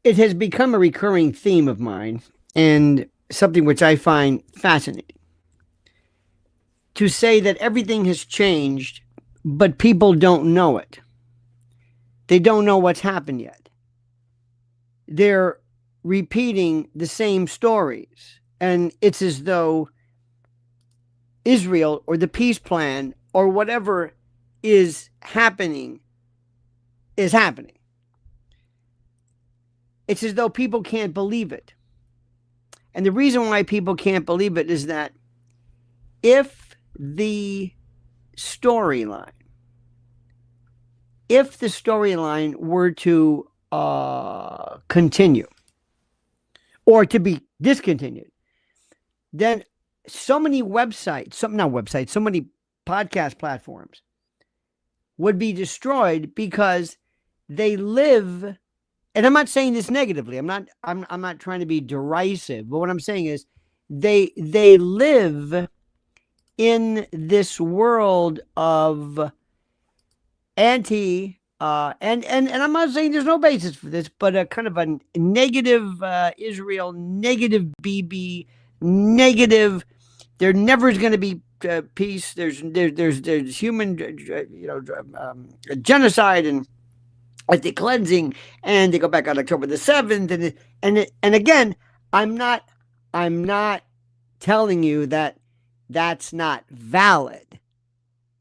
It has become a recurring theme of mine and something which I find fascinating. To say that everything has changed, but people don't know it. They don't know what's happened yet. They're repeating the same stories. And it's as though Israel or the peace plan or whatever is happening is happening. It's as though people can't believe it. And the reason why people can't believe it is that if the storyline were to continue or to be discontinued, then so many websites, so many podcast platforms would be destroyed because they live. And I'm not saying this negatively. I'm not trying to be derisive, but what I'm saying is they live in this world of anti and I'm not saying there's no basis for this, but a kind of a negative Israel, negative BB, negative. There never is going to be peace. There's human genocide and the cleansing, and they go back on October the 7th, and again, I'm not telling you that that's not valid.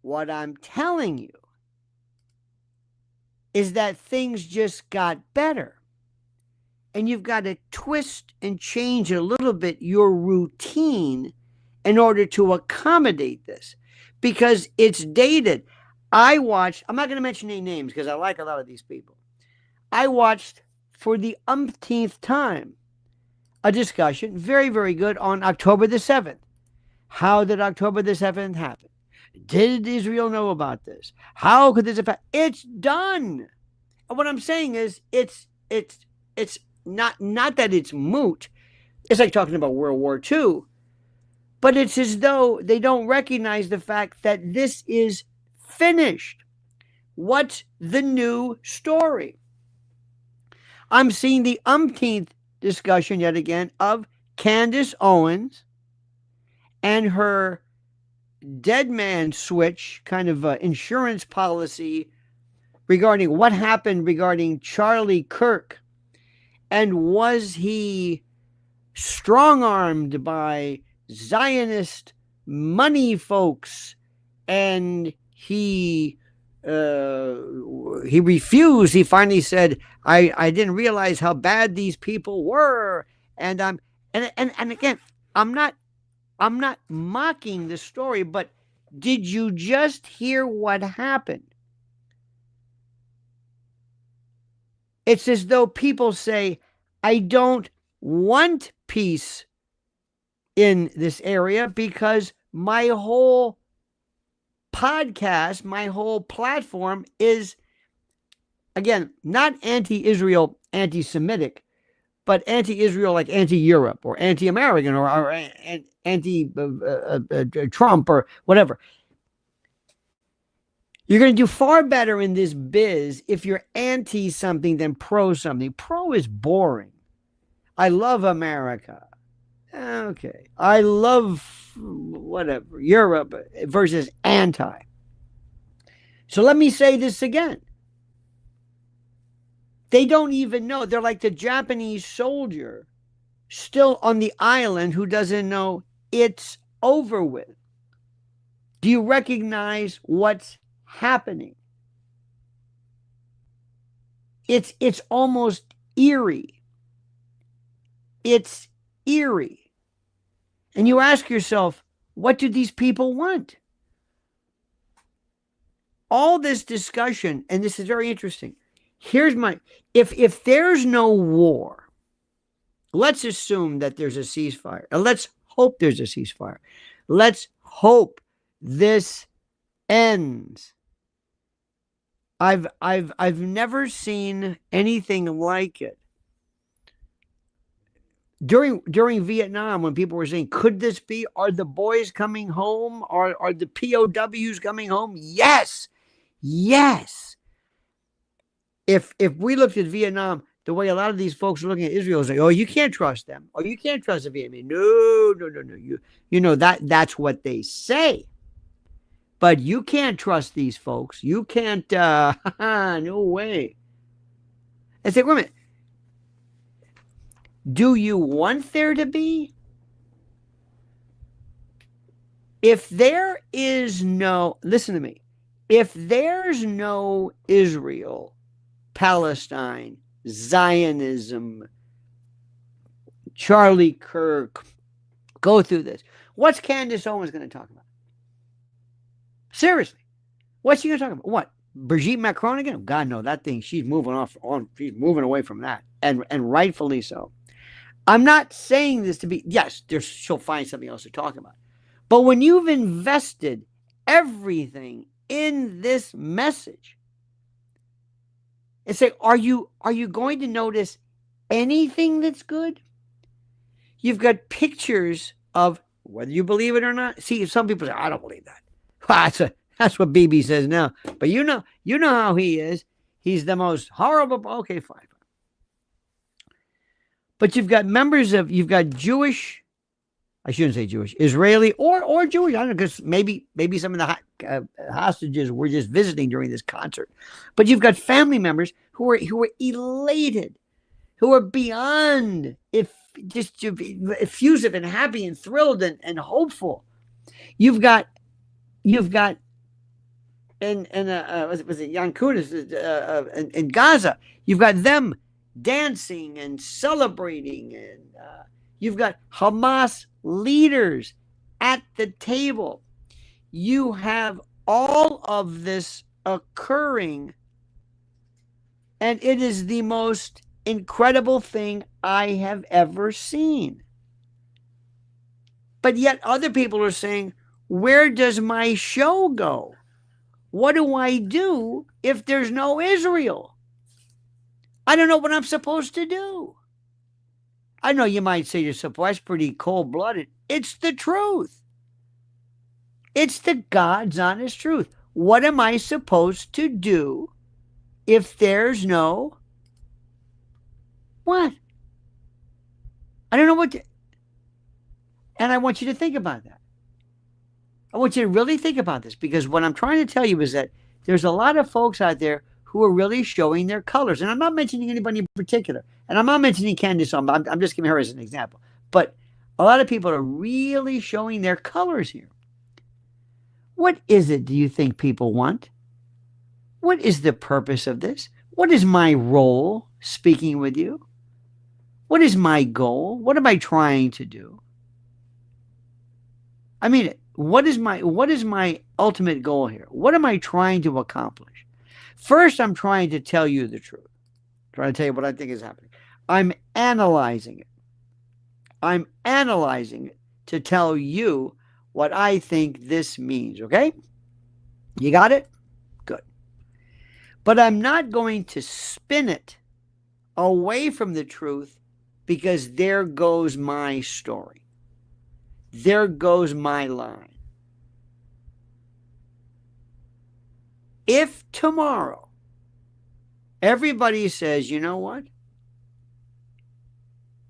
What I'm telling you is that things just got better, and you've got to twist and change a little bit your routine in order to accommodate this, because it's dated. I'm not going to mention any names because I like a lot of these people. I watched for the umpteenth time a discussion, very, very good, on October the 7th. How did October the 7th happen? Did Israel know about this? How could this affect? It's done. And what I'm saying is it's not that it's moot. It's like talking about World War II. But it's as though they don't recognize the fact that this is finished. What's the new story? I'm seeing the umpteenth discussion yet again of Candace Owens and her dead man switch kind of insurance policy regarding what happened regarding Charlie Kirk, and was he strong-armed by Zionist money folks, and he refused. He finally said, I didn't realize how bad these people were. And again, I'm not mocking the story, but did you just hear what happened? It's as though people say, I don't want peace in this area because my whole podcast, my whole platform is, again, not anti-Israel, anti-Semitic, but anti-Israel like anti-Europe or anti-American or anti-Trump or whatever. You're going to do far better in this biz if you're anti something than pro something. Pro is boring. I love America. Okay. I love whatever, Europe versus anti. So let me say this again. They don't even know. They're like the Japanese soldier still on the island who doesn't know it's over with. Do you recognize what's happening? It's almost eerie. It's eerie. And you ask yourself, what do these people want? All this discussion, and this is very interesting. Here's my, if there's no war, let's assume that there's a ceasefire. And let's hope there's a ceasefire. Let's hope this ends. I've never seen anything like it. During Vietnam, when people were saying, could this be, are the boys coming home? Are the POWs coming home? Yes. Yes. If we looked at Vietnam, the way a lot of these folks are looking at Israel is like, oh, you can't trust them. Oh, you can't trust the Vietnamese. No, no, no, no. You know, that's what they say. But you can't trust these folks. You can't, no way. I say, wait a minute. Do you want there to be? If there is no, listen to me, if there's no Israel, Palestine, Zionism, Charlie Kirk, go through this. What's Candace Owens going to talk about? Seriously. What's she going to talk about? What? Brigitte Macron again? God, no, that thing, she's moving she's moving away from that. And rightfully so. I'm not saying this to be, yes, she'll find something else to talk about. But when you've invested everything in this message, it's like, are you going to notice anything that's good? You've got pictures of, whether you believe it or not. See, some people say, I don't believe that. That's what Bibi says now. But you know how he is. He's the most horrible. Okay, fine. But you've got Jewish, I shouldn't say Jewish, Israeli or Jewish. I don't know, because maybe some of the hostages were just visiting during this concert. But you've got family members who are elated, who are beyond just effusive and happy and thrilled and hopeful. You've got was it Jan Kunis in Gaza? You've got them dancing and celebrating, and you've got Hamas leaders at the table. You have all of this occurring, and it is the most incredible thing I have ever seen. But yet other people are saying, where does my show go? What do I do if there's no Israel? I don't know what I'm supposed to do. I know you might say yourself, well, that's pretty cold-blooded. It's the truth. It's the God's honest truth. What am I supposed to do if there's no what? I don't know what to, and I want you to think about that. I want you to really think about this, because what I'm trying to tell you is that there's a lot of folks out there who are really showing their colors. And I'm not mentioning anybody in particular. And I'm not mentioning Candace Owens. I'm just giving her as an example. But a lot of people are really showing their colors here. What is it do you think people want? What is the purpose of this? What is my role speaking with you? What is my goal? What am I trying to do? I mean, what is my ultimate goal here? What am I trying to accomplish? First, I'm trying to tell you the truth. I'm trying to tell you what I think is happening. I'm analyzing it. I'm analyzing it to tell you what I think this means, okay? You got it? Good. But I'm not going to spin it away from the truth, because there goes my story. There goes my line. If tomorrow everybody says, you know what?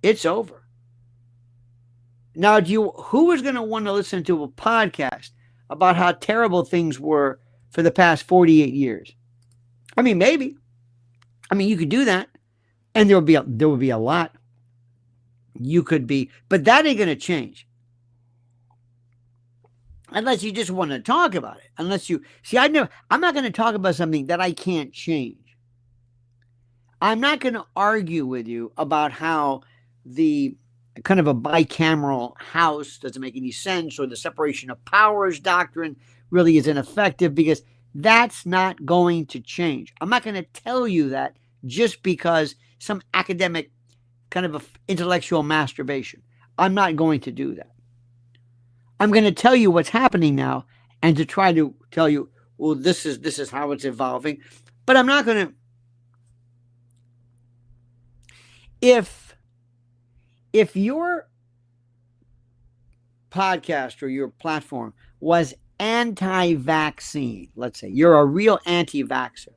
It's over. Now, who is going to want to listen to a podcast about how terrible things were for the past 48 years? I mean, maybe. I mean, you could do that, and there would be a lot. You could be, but that ain't going to change. Unless you just want to talk about it. Unless you see, I'm not going to talk about something that I can't change. I'm not going to argue with you about how the kind of a bicameral house doesn't make any sense, or the separation of powers doctrine really is ineffective, because that's not going to change. I'm not going to tell you that just because some academic kind of intellectual masturbation. I'm not going to do that. I'm going to tell you what's happening now, and to try to tell you, well, this is how it's evolving. But I'm not going to. If your podcast or your platform was anti-vaccine, let's say you're a real anti-vaxxer,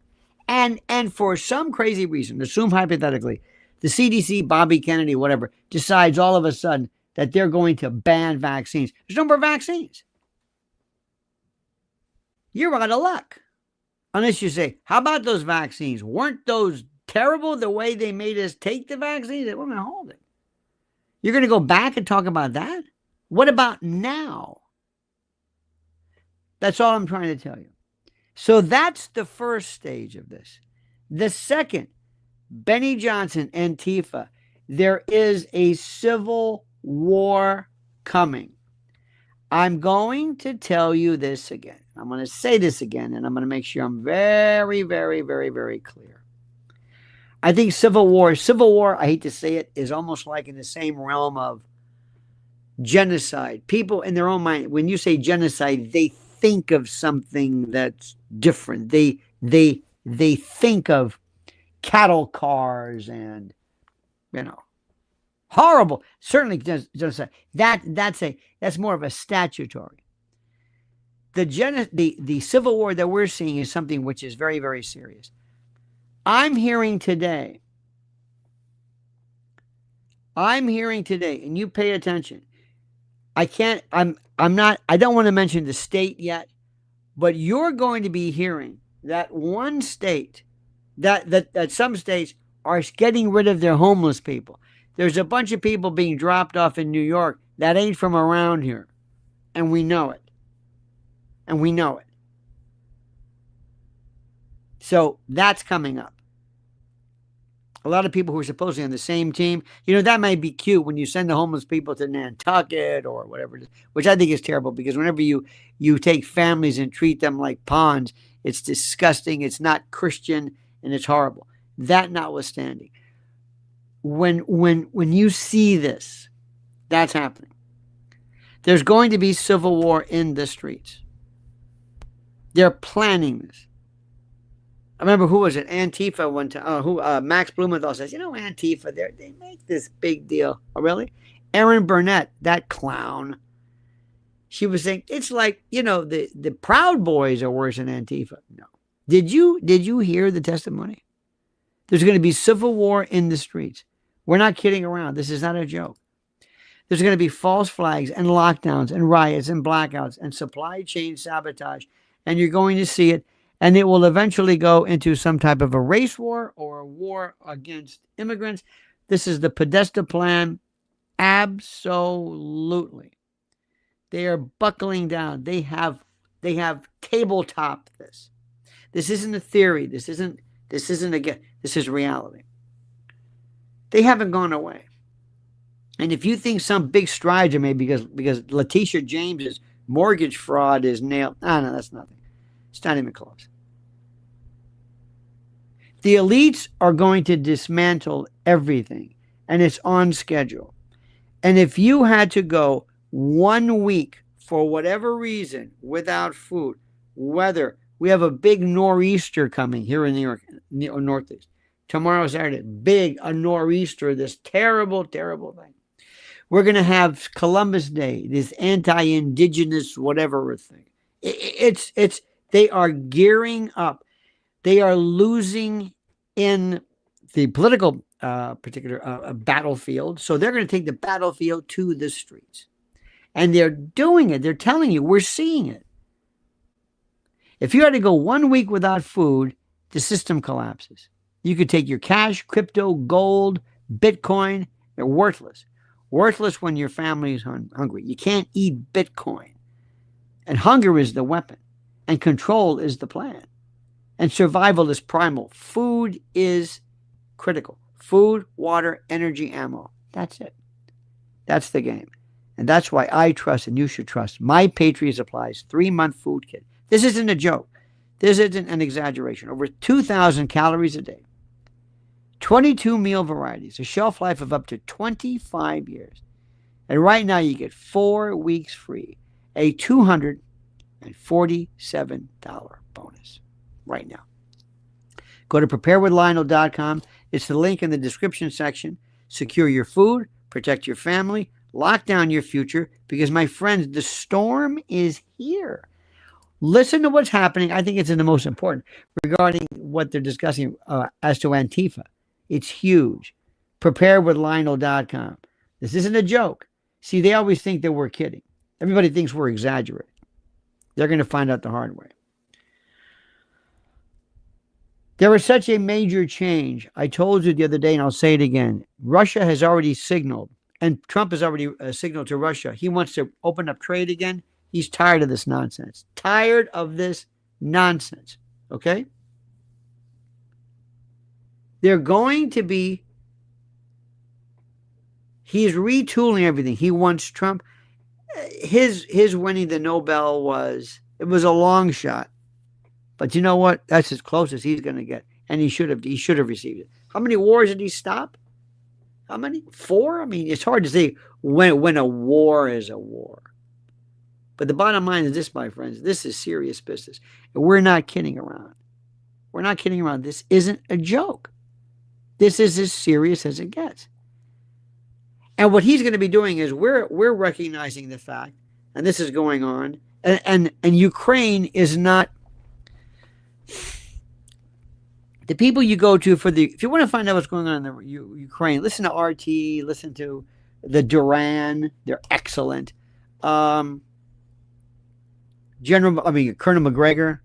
And for some crazy reason, assume hypothetically, the CDC, Bobby Kennedy, whatever, decides all of a sudden that they're going to ban vaccines. There's no more vaccines. You're out of luck. Unless you say, how about those vaccines? Weren't those terrible the way they made us take the vaccines? Well, hold it. You're going to go back and talk about that? What about now? That's all I'm trying to tell you. So that's the first stage of this. The second, Benny Johnson, Antifa, there is a civil war coming. I'm going to tell you this again. I'm going to say this again, and I'm going to make sure I'm very, very, very, very clear. I think civil war, I hate to say it, is almost like in the same realm of genocide. People in their own mind, when you say genocide, they think of something that's different. They think of cattle cars and, horrible. Certainly genocide. That's more of a statutory. The civil war that we're seeing is something which is very, very serious. I'm hearing today, and you pay attention. I don't want to mention the state yet, but you're going to be hearing that one state, that some states are getting rid of their homeless people. There's a bunch of people being dropped off in New York that ain't from around here. And we know it. So that's coming up. A lot of people who are supposedly on the same team, that might be cute when you send the homeless people to Nantucket or whatever it is, which I think is terrible because whenever you take families and treat them like pawns, it's disgusting, it's not Christian, and it's horrible. That notwithstanding, when you see this, that's happening. There's going to be civil war in the streets. They're planning this. I remember, who was it? Antifa one time. Max Blumenthal says, Antifa, they make this big deal. Oh, really? Erin Burnett, that clown, she was saying, it's like, the Proud Boys are worse than Antifa. No. Did you hear the testimony? There's going to be civil war in the streets. We're not kidding around. This is not a joke. There's going to be false flags and lockdowns and riots and blackouts and supply chain sabotage. And you're going to see it. And it will eventually go into some type of a race war or a war against immigrants. This is the Podesta plan. Absolutely. They are buckling down. They have tabletop this. This isn't a theory. This isn't again. This is reality. They haven't gone away. And if you think some big strides are made because Letitia James's mortgage fraud is nailed, no, that's nothing. It's not even close. The elites are going to dismantle everything, and it's on schedule. And if you had to go 1 week for whatever reason without food, weather, we have a big nor'easter coming here in New York, Northeast. Tomorrow, Saturday, a nor'easter, this terrible, terrible thing. We're going to have Columbus Day, this anti-indigenous whatever thing. They are gearing up. They are losing in the political particular battlefield. So they're going to take the battlefield to the streets. And they're doing it. They're telling you, we're seeing it. If you had to go 1 week without food, the system collapses. You could take your cash, crypto, gold, Bitcoin. They're worthless. Worthless when your family is hungry. You can't eat Bitcoin. And hunger is the weapon. And control is the plan. And survival is primal. Food is critical. Food, water, energy, ammo. That's it. That's the game. And that's why I trust, and you should trust, My Patriot Supplies 3-month food kit. This isn't a joke. This isn't an exaggeration. Over 2,000 calories a day. 22 meal varieties. A shelf life of up to 25 years. And right now you get 4 weeks free. A $247 bonus. Right now. Go to preparewithlionel.com. It's the link in the description section. Secure your food. Protect your family. Lock down your future. Because, my friends, the storm is here. Listen to what's happening. I think it's the most important regarding what they're discussing as to Antifa. It's huge. Prepare with Lionel.com. This isn't a joke. See, they always think that we're kidding. Everybody thinks we're exaggerating. They're going to find out the hard way. There was such a major change. I told you the other day, and I'll say it again. Russia has already signaled, and Trump has already signaled to Russia, he wants to open up trade again. He's tired of this nonsense. Tired of this nonsense. Okay? They're going to be, he's retooling everything. He wants Trump. His winning the Nobel it was a long shot. But you know what? That's as close as he's going to get. And he should have received it. How many wars did he stop? How many? 4? I mean, it's hard to say when a war is a war. But the bottom line is this, my friends. This is serious business. And we're not kidding around. We're not kidding around. This isn't a joke. This is as serious as it gets. And what he's going to be doing is we're recognizing the fact, and this is going on, and Ukraine is not the people you go to if you want to find out what's going on in the Ukraine, listen to RT, listen to the Duran. They're excellent. Colonel McGregor,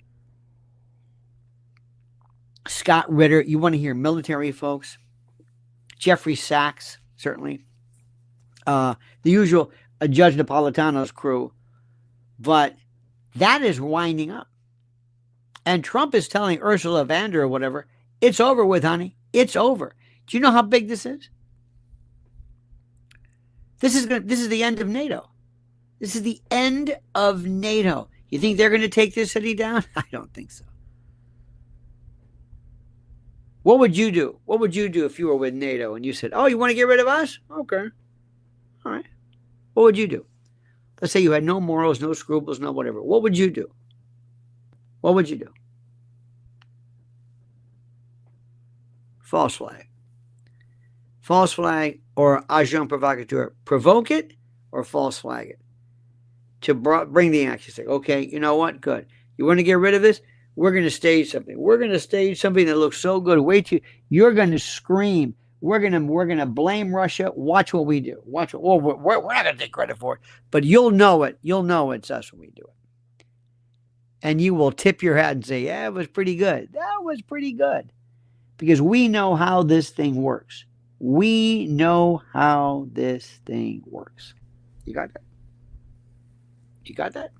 Scott Ritter. You want to hear military folks. Jeffrey Sachs, certainly. The usual Judge Napolitano's crew. But that is winding up. And Trump is telling Ursula von der or whatever, it's over with, honey. It's over. Do you know how big this is? This is the end of NATO. This is the end of NATO. You think they're going to take this city down? I don't think so. What would you do? What would you do if you were with NATO and you said, oh, you want to get rid of us? Okay. All right. What would you do? Let's say you had no morals, no scruples, no whatever. What would you do? What would you do? False flag. False flag or agent provocateur. Provoke it or false flag it. To bring the action. Say, okay, you know what? Good. You want to get rid of this? We're going to stage something. We're going to stage something that looks so good. Wait till you're going to scream. We're going to blame Russia. Watch what we do. Watch what. Well, we're not going to take credit for it, but you'll know it. You'll know it's us when we do it. And you will tip your hat and say, yeah, it was pretty good. That was pretty good. Because we know how this thing works. We know how this thing works. You got that? You got that?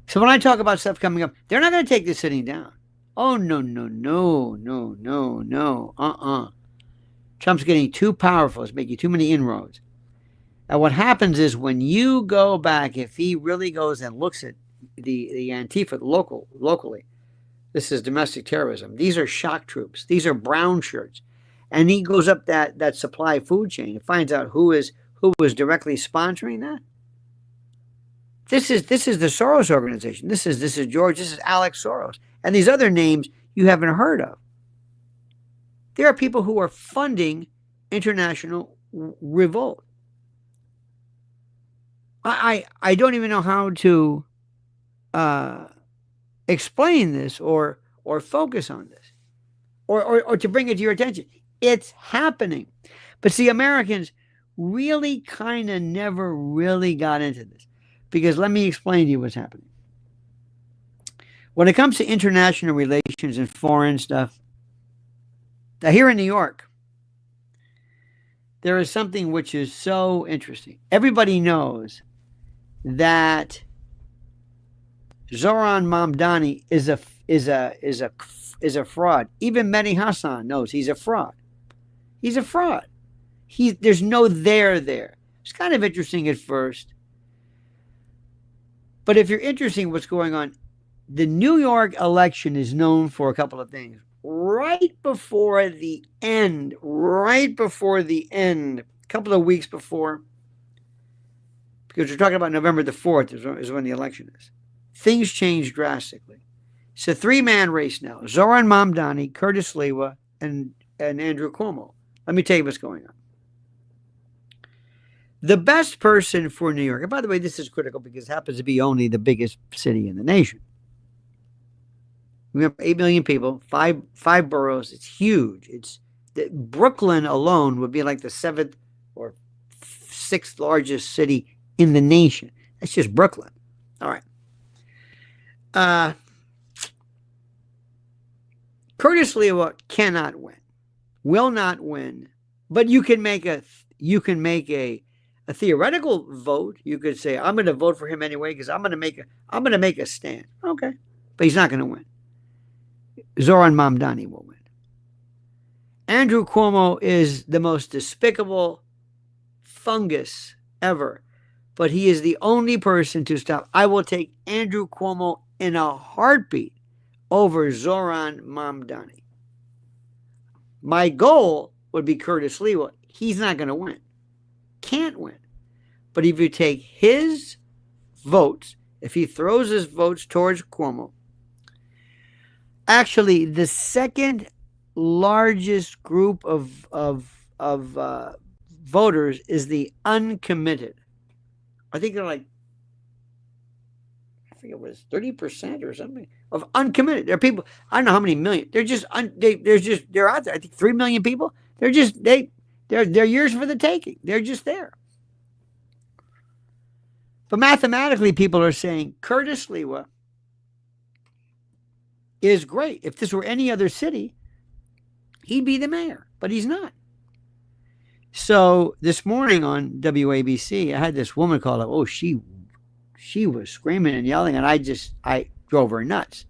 So when I talk about stuff coming up, they're not going to take this sitting down. Oh, no. Trump's getting too powerful. It's making too many inroads. And what happens is when you go back, if he really goes and looks at the Antifa locally, this is domestic terrorism. These are shock troops. These are brown shirts. And he goes up that supply food chain and finds out who was directly sponsoring that. This is the Soros organization. This is George. This is Alex Soros. And these other names you haven't heard of. There are people who are funding international revolt. I don't even know how to explain this or focus on this or to bring it to your attention. It's happening. But see, Americans really kind of never really got into this. Because let me explain to you what's happening. When it comes to international relations and foreign stuff, now here in New York, there is something which is so interesting. Everybody knows that Zoran Mamdani is a fraud. Even Mehdi Hassan knows he's a fraud. He's a fraud. There's no there. It's kind of interesting at first. But if you're interested in what's going on, the New York election is known for a couple of things. Right before the end, a couple of weeks before, because we're talking about November the 4th is when the election is, things change drastically. It's a 3-man race now. Zoran Mamdani, Curtis Lewa, and Andrew Cuomo. Let me tell you what's going on. The best person for New York, and by the way, this is critical because it happens to be only the biggest city in the nation. We have 8 million people, five boroughs. It's huge. Brooklyn alone would be like the 7th or 6th largest city in the nation. That's just Brooklyn. All right. Curtis Lewa cannot win, will not win, but you can make a theoretical vote. You could say, I'm going to vote for him anyway because I'm going to make a stand. Okay, but he's not going to win. Zoran Mamdani will win. Andrew Cuomo is the most despicable fungus ever, but he is the only person to stop. I will take Andrew Cuomo in a heartbeat over Zoran Mamdani. My goal would be Curtis Lewa. He's not going to win. Can't win. But if you take his votes, if he throws his votes towards Cuomo, actually the second largest group of voters is the uncommitted. I think they're like, I think it was 30% or something of uncommitted. There are people, I don't know how many million. They're just they're out there. I think 3 million people. They're yours for the taking. They're just there. But mathematically, people are saying Curtis Lewa is great. If this were any other city, he'd be the mayor, but he's not. So this morning on WABC, I had this woman call up. Oh, she was screaming and yelling, and I drove her nuts.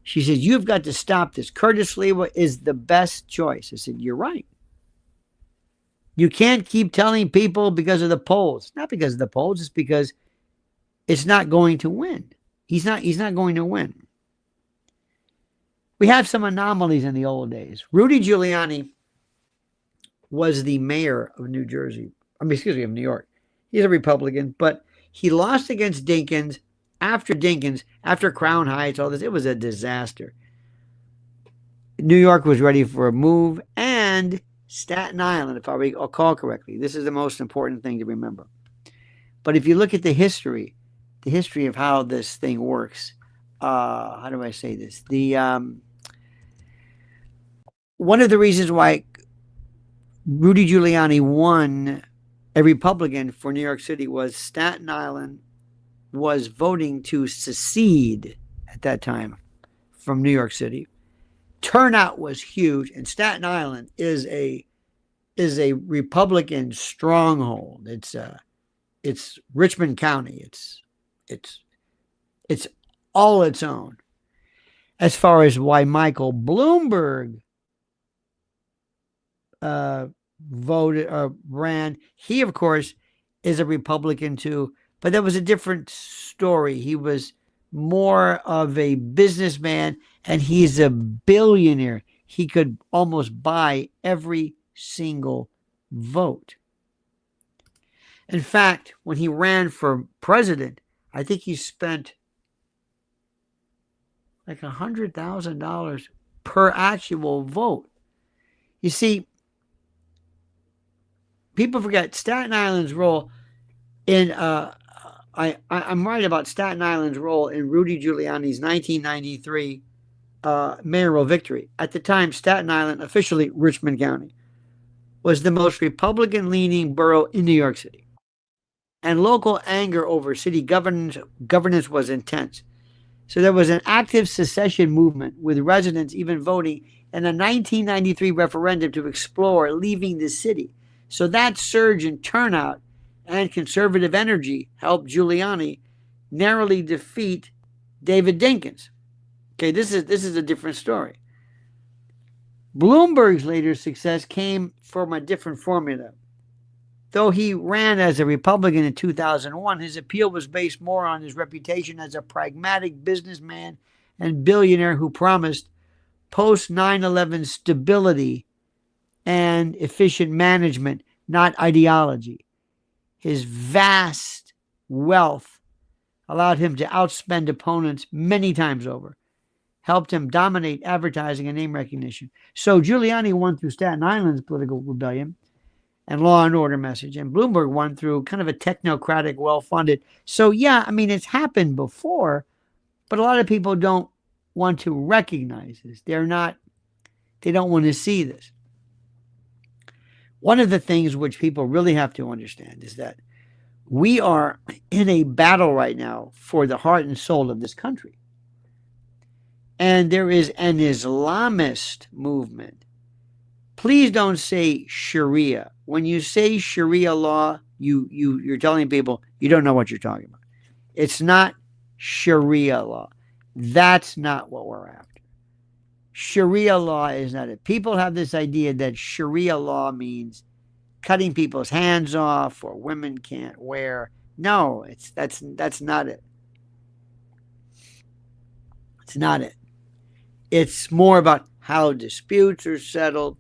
She said, you've got to stop this. Curtis Lewa is the best choice. I said, you're right. You can't keep telling people because of the polls. Not because of the polls, it's because it's not going to win. He's not going to win. We have some anomalies in the old days. Rudy Giuliani was the mayor of New York. He's a Republican, but he lost against Dinkins. After Crown Heights, all this, it was a disaster. New York was ready for a move, and Staten Island, if I recall correctly. This is the most important thing to remember. But if you look at the history of how this thing works, how do I say this? One of the reasons why Rudy Giuliani won a Republican for New York City was Staten Island was voting to secede at that time from New York City. Turnout was huge, and Staten Island is a Republican stronghold. It's Richmond County. It's all its own. As far as why Michael Bloomberg ran, he of course is a Republican too, but that was a different story. He was more of a businessman, and he's a billionaire. He could almost buy every single vote. In fact, when he ran for president, I think he spent like $100,000 per actual vote. You see, people forget Staten Island's role in I'm right about Staten Island's role in Rudy Giuliani's 1993 mayoral victory. At the time, Staten Island, officially Richmond County, was the most Republican-leaning borough in New York City. And local anger over city governance was intense. So there was an active secession movement, with residents even voting in a 1993 referendum to explore leaving the city. So that surge in turnout and conservative energy helped Giuliani narrowly defeat David Dinkins. Okay, this is a different story. Bloomberg's later success came from a different formula. Though he ran as a Republican in 2001, his appeal was based more on his reputation as a pragmatic businessman and billionaire who promised post 9/11 stability and efficient management, not ideology. His vast wealth allowed him to outspend opponents many times over, helped him dominate advertising and name recognition. So Giuliani won through Staten Island's political rebellion, and law and order message. And Bloomberg won through kind of a technocratic, well-funded. So, yeah, I mean, it's happened before, but a lot of people don't want to recognize this. They don't want to see this. One of the things which people really have to understand is that we are in a battle right now for the heart and soul of this country. And there is an Islamist movement. Please don't say Sharia. When you say Sharia law, you're telling people you don't know what you're talking about. It's not Sharia law. That's not what we're after. Sharia law is not it. People have this idea that Sharia law means cutting people's hands off or women can't wear. No, that's not it. It's not it. It's more about how disputes are settled.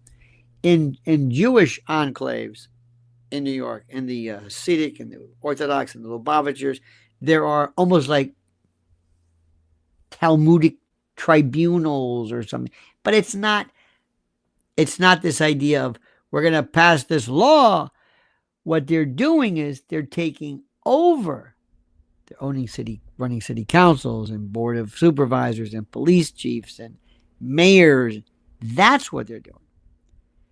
In Jewish enclaves in New York, in the Hasidic and the Orthodox and the Lubavitchers, there are almost like Talmudic tribunals or something. But it's not this idea of we're going to pass this law. What they're doing is they're taking over. They're running city councils and board of supervisors and police chiefs and mayors. That's what they're doing.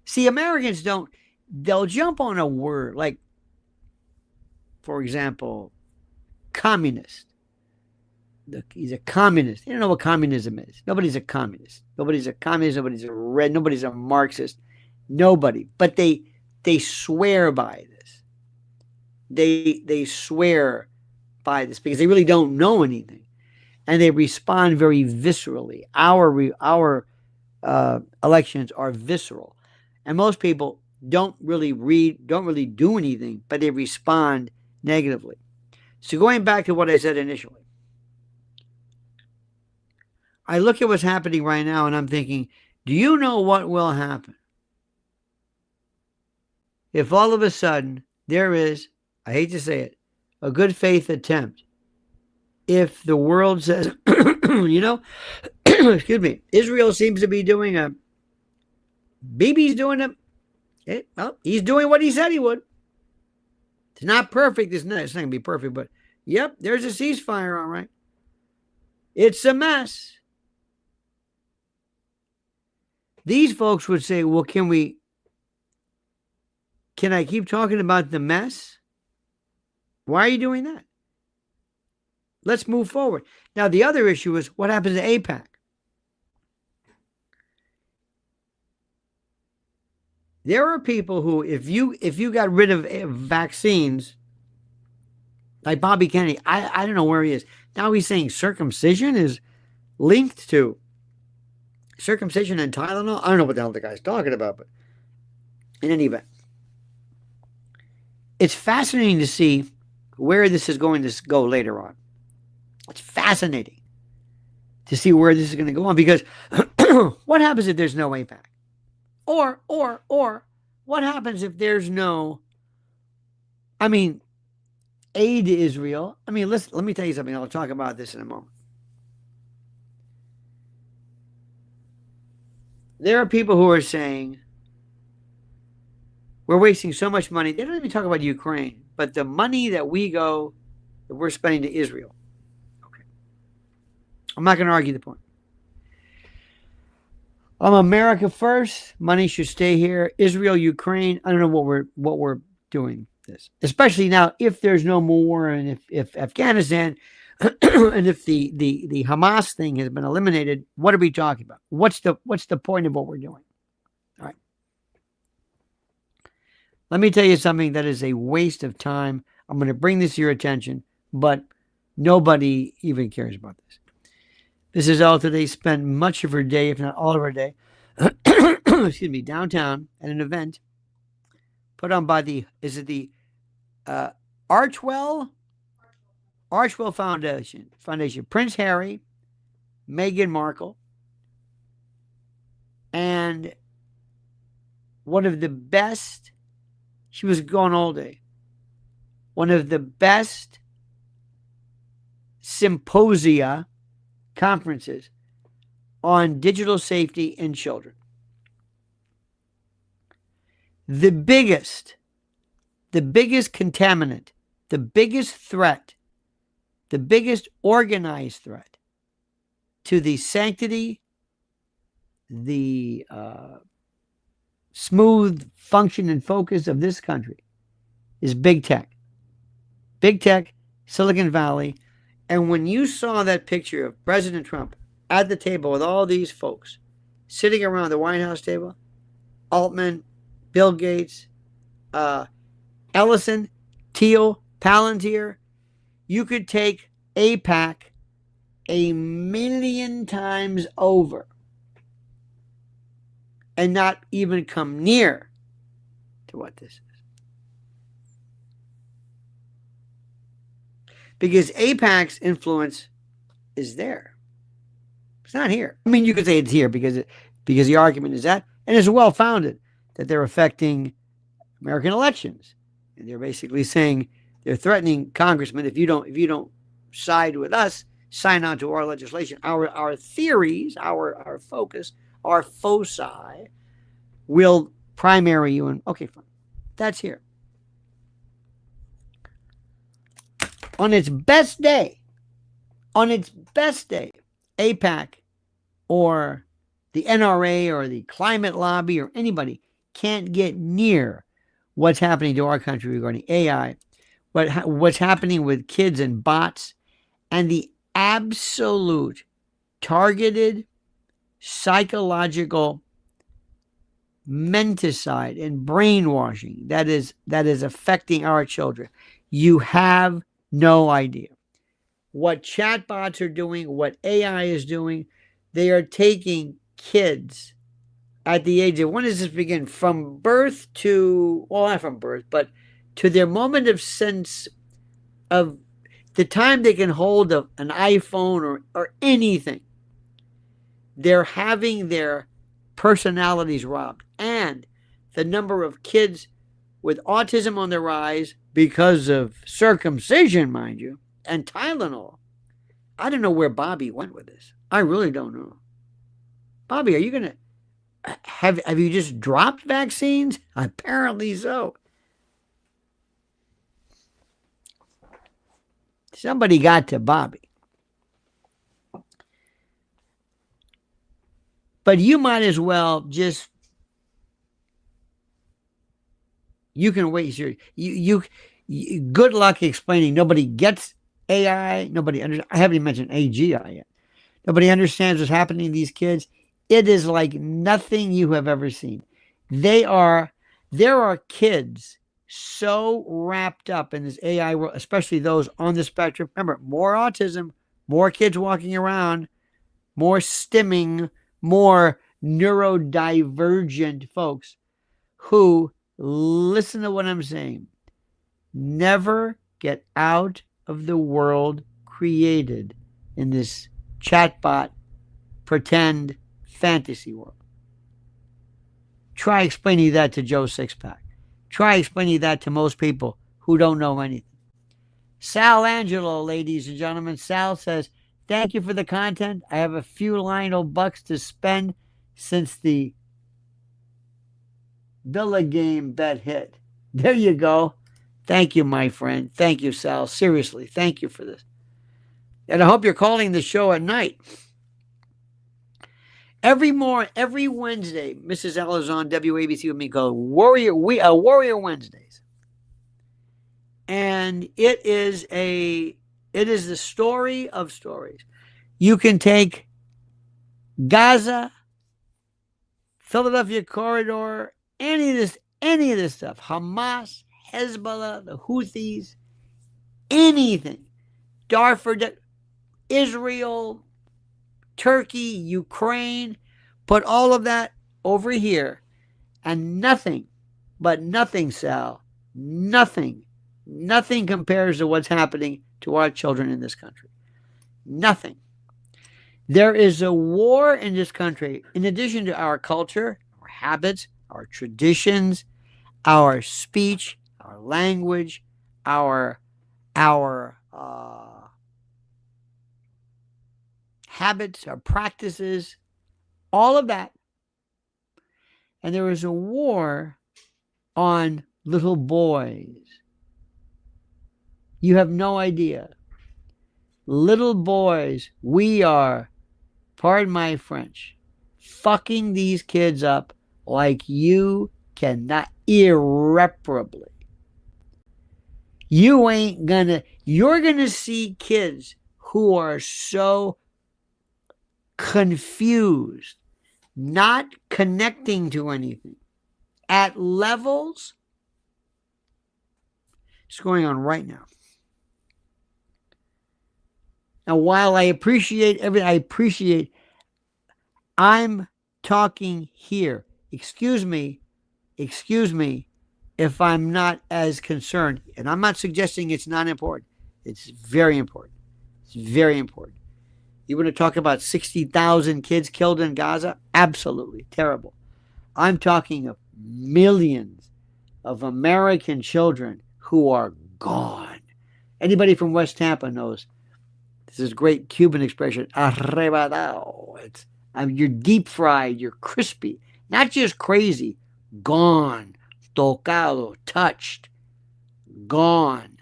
See, Americans they'll jump on a word like, for example, communist. He's a communist. They don't know what communism is. Nobody's a communist. Nobody's a communist. Nobody's a red. Nobody's a Marxist. Nobody. But they swear by this. They swear by this because they really don't know anything, and they respond very viscerally. Our elections are visceral, and most people don't really read, don't really do anything, but they respond negatively. So going back to what I said initially, I look at what's happening right now and I'm thinking, do you know what will happen if all of a sudden there is, I hate to say it, a good faith attempt? If the world says, excuse me, Israel seems to be doing Bibi's doing well, he's doing what he said he would. It's not perfect. It's not going to be perfect, but yep, there's a ceasefire, all right. It's a mess. These folks would say, well, can I keep talking about the mess? Why are you doing that? Let's move forward. Now, the other issue is what happens to AIPAC? There are people who, if you got rid of vaccines, like Bobby Kennedy, I don't know where he is. Now he's saying circumcision is linked to circumcision and Tylenol. I don't know what the hell the guy's talking about, but in any event, it's fascinating to see where this is going to go later on. It's fascinating to see where this is going to go on, because what happens if there's no AIPAC? Or what happens if there's no, aid to Israel? Let me tell you something. I'll talk about this in a moment. There are people who are saying we're wasting so much money. They don't even talk about Ukraine, but the money that we're spending to Israel. Okay. I'm not going to argue the point. America first. Money should stay here. Israel, Ukraine. I don't know what we're doing this, especially now if there's no more war, and if Afghanistan and if the Hamas thing has been eliminated. What are we talking about? What's the point of what we're doing? All right. Let me tell you something that is a waste of time. I'm going to bring this to your attention, but nobody even cares about this. This is all today. Spent much of her day, if not all of her day, excuse me, downtown at an event put on by the Archwell Foundation. Prince Harry, Meghan Markle, and one of the best, she was gone all day, one of the best symposia conferences on digital safety in children. The biggest the biggest contaminant, the biggest threat, the biggest organized threat to the sanctity, the smooth function and focus of this country is big tech. Big tech, Silicon Valley. And when you saw that picture of President Trump at the table with all these folks sitting around the White House table, Altman, Bill Gates, Ellison, Thiel, Palantir, you could take AIPAC 1,000,000 times over and not even come near to what this is. Because AIPAC's influence is there. It's not here. I mean, you could say it's here because the argument is that, and it's well founded, that they're affecting American elections. And they're basically saying, they're threatening congressmen, if you don't side with us, sign on to our legislation. Our theories, our focus, our foci will primary you. And okay, fine. That's here. On its best day, AIPAC or the NRA or the climate lobby or anybody can't get near what's happening to our country regarding AI, what's happening with kids and bots, and the absolute targeted psychological menticide and brainwashing that is affecting our children. You have no idea what chatbots are doing, what AI is doing. They are taking kids at the age of, when does this begin? From birth to, well, not from birth, but to their moment of sense of the time they can hold an iPhone or anything. They're having their personalities robbed. And the number of kids with autism on the rise because of circumcision, mind you, and Tylenol. I don't know where Bobby went with this. I really don't know. Bobby, are you going to have you just dropped vaccines? Apparently so. Somebody got to Bobby. But you might as well just, you can wait. You good luck explaining. Nobody gets AI. Nobody understands. I haven't even mentioned AGI yet. Nobody understands what's happening to these kids. It is like nothing you have ever seen. There are kids so wrapped up in this AI world, especially those on the spectrum. Remember, more autism, more kids walking around, more stimming, more neurodivergent folks who, listen to what I'm saying, never get out of the world created in this chatbot pretend fantasy world. Try explaining that to Joe Sixpack. Try explaining that to most people who don't know anything. Sal Angelo, ladies and gentlemen. Sal says, thank you for the content. I have a few Lionel bucks to spend since the Villa game bet hit. There you go. Thank you, my friend. Thank you, Sal. Seriously, thank you for this. And I hope you're calling the show at night. Every Wednesday, Mrs. L is on WABC with me called Warrior Wednesdays. And it is the story of stories. You can take Gaza, Philadelphia Corridor, any of this stuff, Hamas, Hezbollah, the Houthis, anything, Darfur, Israel, Turkey, Ukraine, put all of that over here, and nothing, Sal, nothing compares to what's happening to our children in this country. Nothing. There is a war in this country, in addition to our culture, our habits, our traditions, our speech, our language, our habits, our practices, all of that. And there is a war on little boys. You have no idea. Little boys, we are, pardon my French, fucking these kids up like you cannot, irreparably. You're gonna see kids who are so confused, not connecting to anything, at levels. It's going on right now. Now, while I appreciate everything, I'm talking here. Excuse me if I'm not as concerned. And I'm not suggesting it's not important. It's very important. It's very important. You want to talk about 60,000 kids killed in Gaza? Absolutely terrible. I'm talking of millions of American children who are gone. Anybody from West Tampa knows this is a great Cuban expression, arrebatado. You're deep fried, you're crispy, not just crazy, gone, tocado, touched, gone.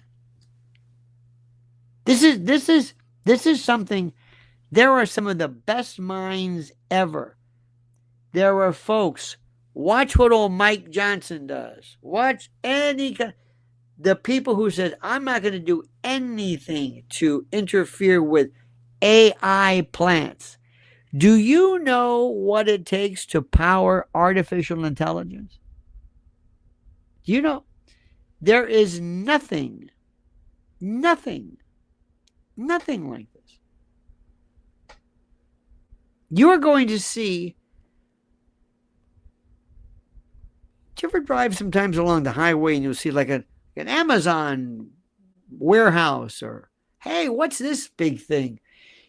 This is something. There are some of the best minds ever. There are folks. Watch what old Mike Johnson does. Watch the people who said, I'm not going to do anything to interfere with AI plants. Do you know what it takes to power artificial intelligence? Do you know? There is nothing like this. You are going to see. Do you ever drive sometimes along the highway and you'll see like an Amazon warehouse, or, hey, what's this big thing?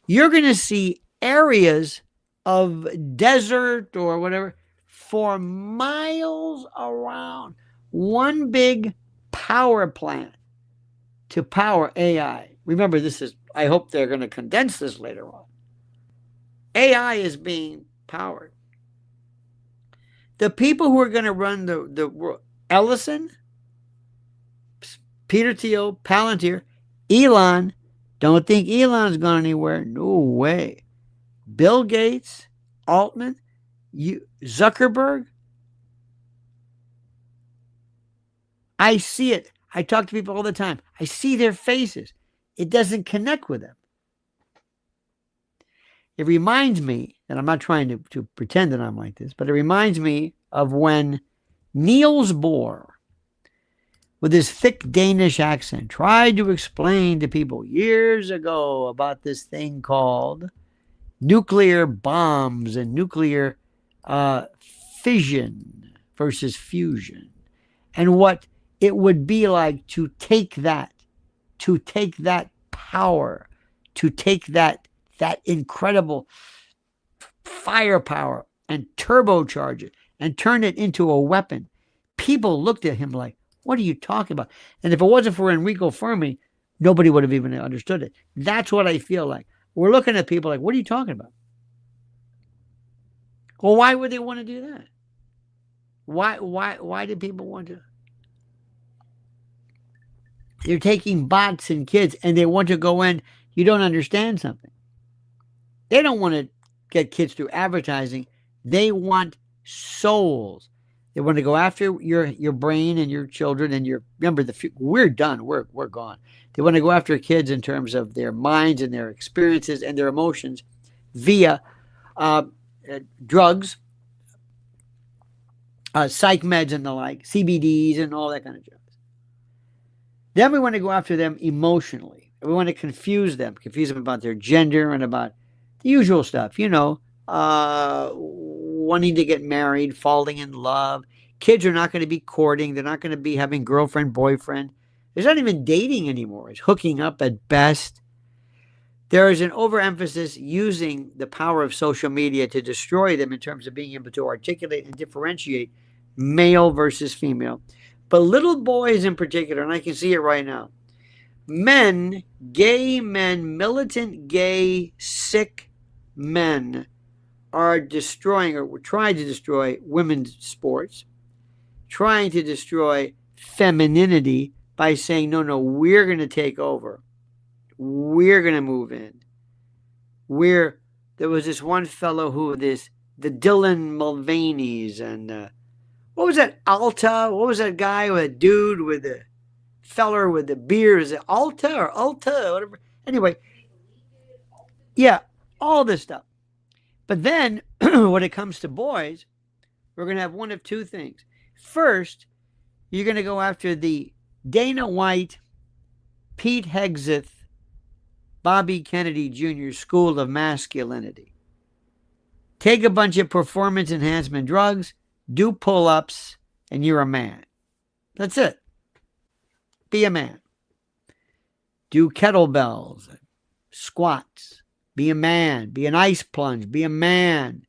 You're going to see areas of desert or whatever for miles around. One big power plant to power AI. Remember, I hope they're going to condense this later on. AI is being powered. The people who are going to run the Ellison, Peter Thiel, Palantir, Elon. Don't think Elon's gone anywhere. No way. Bill Gates, Altman, Zuckerberg. I see it. I talk to people all the time. I see their faces. It doesn't connect with them. It reminds me, and I'm not trying to pretend that I'm like this, but it reminds me of when Niels Bohr, with his thick Danish accent, tried to explain to people years ago about this thing called nuclear bombs and nuclear fission versus fusion, and what it would be like to take that power, to take that incredible firepower and turbocharge it and turn it into a weapon. People looked at him like, what are you talking about? And if it wasn't for Enrico Fermi, nobody would have even understood it. That's what I feel like. We're looking at people like, what are you talking about? Well, why would they want to do that? Why do people want to? They're taking bots and kids and they want to go in. You don't understand something. They don't want to get kids through advertising. They want souls. They want to go after your brain and your children and remember, we're done. We're gone. They want to go after kids in terms of their minds and their experiences and their emotions via drugs, psych meds and the like, CBDs and all that kind of drugs. Then we want to go after them emotionally. We want to confuse them about their gender and about the usual stuff, wanting to get married, falling in love. Kids are not going to be courting. They're not going to be having girlfriend, boyfriend. There's not even dating anymore. It's hooking up at best. There is an overemphasis using the power of social media to destroy them in terms of being able to articulate and differentiate male versus female. But little boys in particular, and I can see it right now, gay men, militant gay, sick men are destroying or trying to destroy women's sports, trying to destroy femininity by saying, no, no, we're going to take over. We're going to move in. There was this one fellow the Dylan Mulvaney's, and what was that, Alta? What was that guy with a dude with the feller with the beard? Is it Alta or whatever? Anyway, yeah, all this stuff. But then when it comes to boys, we're going to have one of two things. First, you're going to go after the Dana White, Pete Hegseth, Bobby Kennedy Jr. school of masculinity. Take a bunch of performance enhancement drugs, do pull-ups, and you're a man. That's it. Be a man. Do kettlebells, squats. Be a man. Be an ice plunge. Be a man.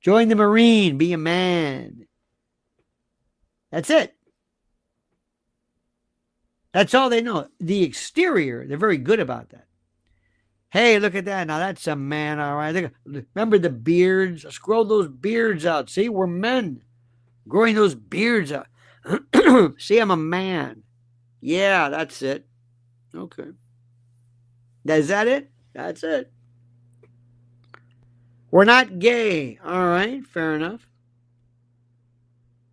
Join the Marine. Be a man. That's it. That's all they know. The exterior, they're very good about that. Hey, look at that. Now that's a man, all right. Remember the beards? Let's grow those beards out. See, we're men. Growing those beards out. See, I'm a man. Yeah, that's it. Okay. Is that it? That's it. We're not gay. All right, fair enough.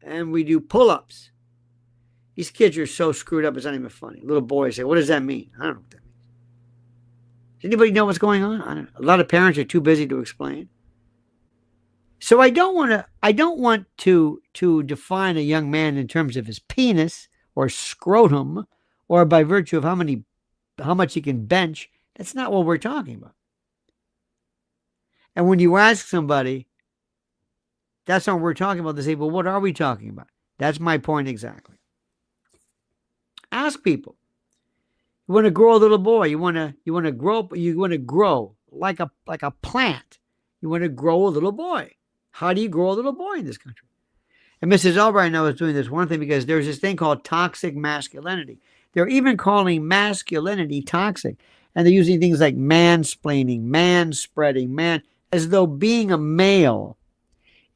And we do pull-ups. These kids are so screwed up, it's not even funny. Little boys say, what does that mean? I don't know what that means. Does anybody know what's going on? I don't know. A lot of parents are too busy to explain. So I don't want to define a young man in terms of his penis or scrotum or by virtue of how much he can bench. That's not what we're talking about. And when you ask somebody, that's not what we're talking about, they say, well, what are we talking about? That's my point exactly. Ask people. You want to grow a little boy. You want to grow like a plant. You want to grow a little boy. How do you grow a little boy in this country? And Mrs. Albright now is doing this one thing because there's this thing called toxic masculinity. They're even calling masculinity toxic. And they're using things like mansplaining, man-spreading, as though being a male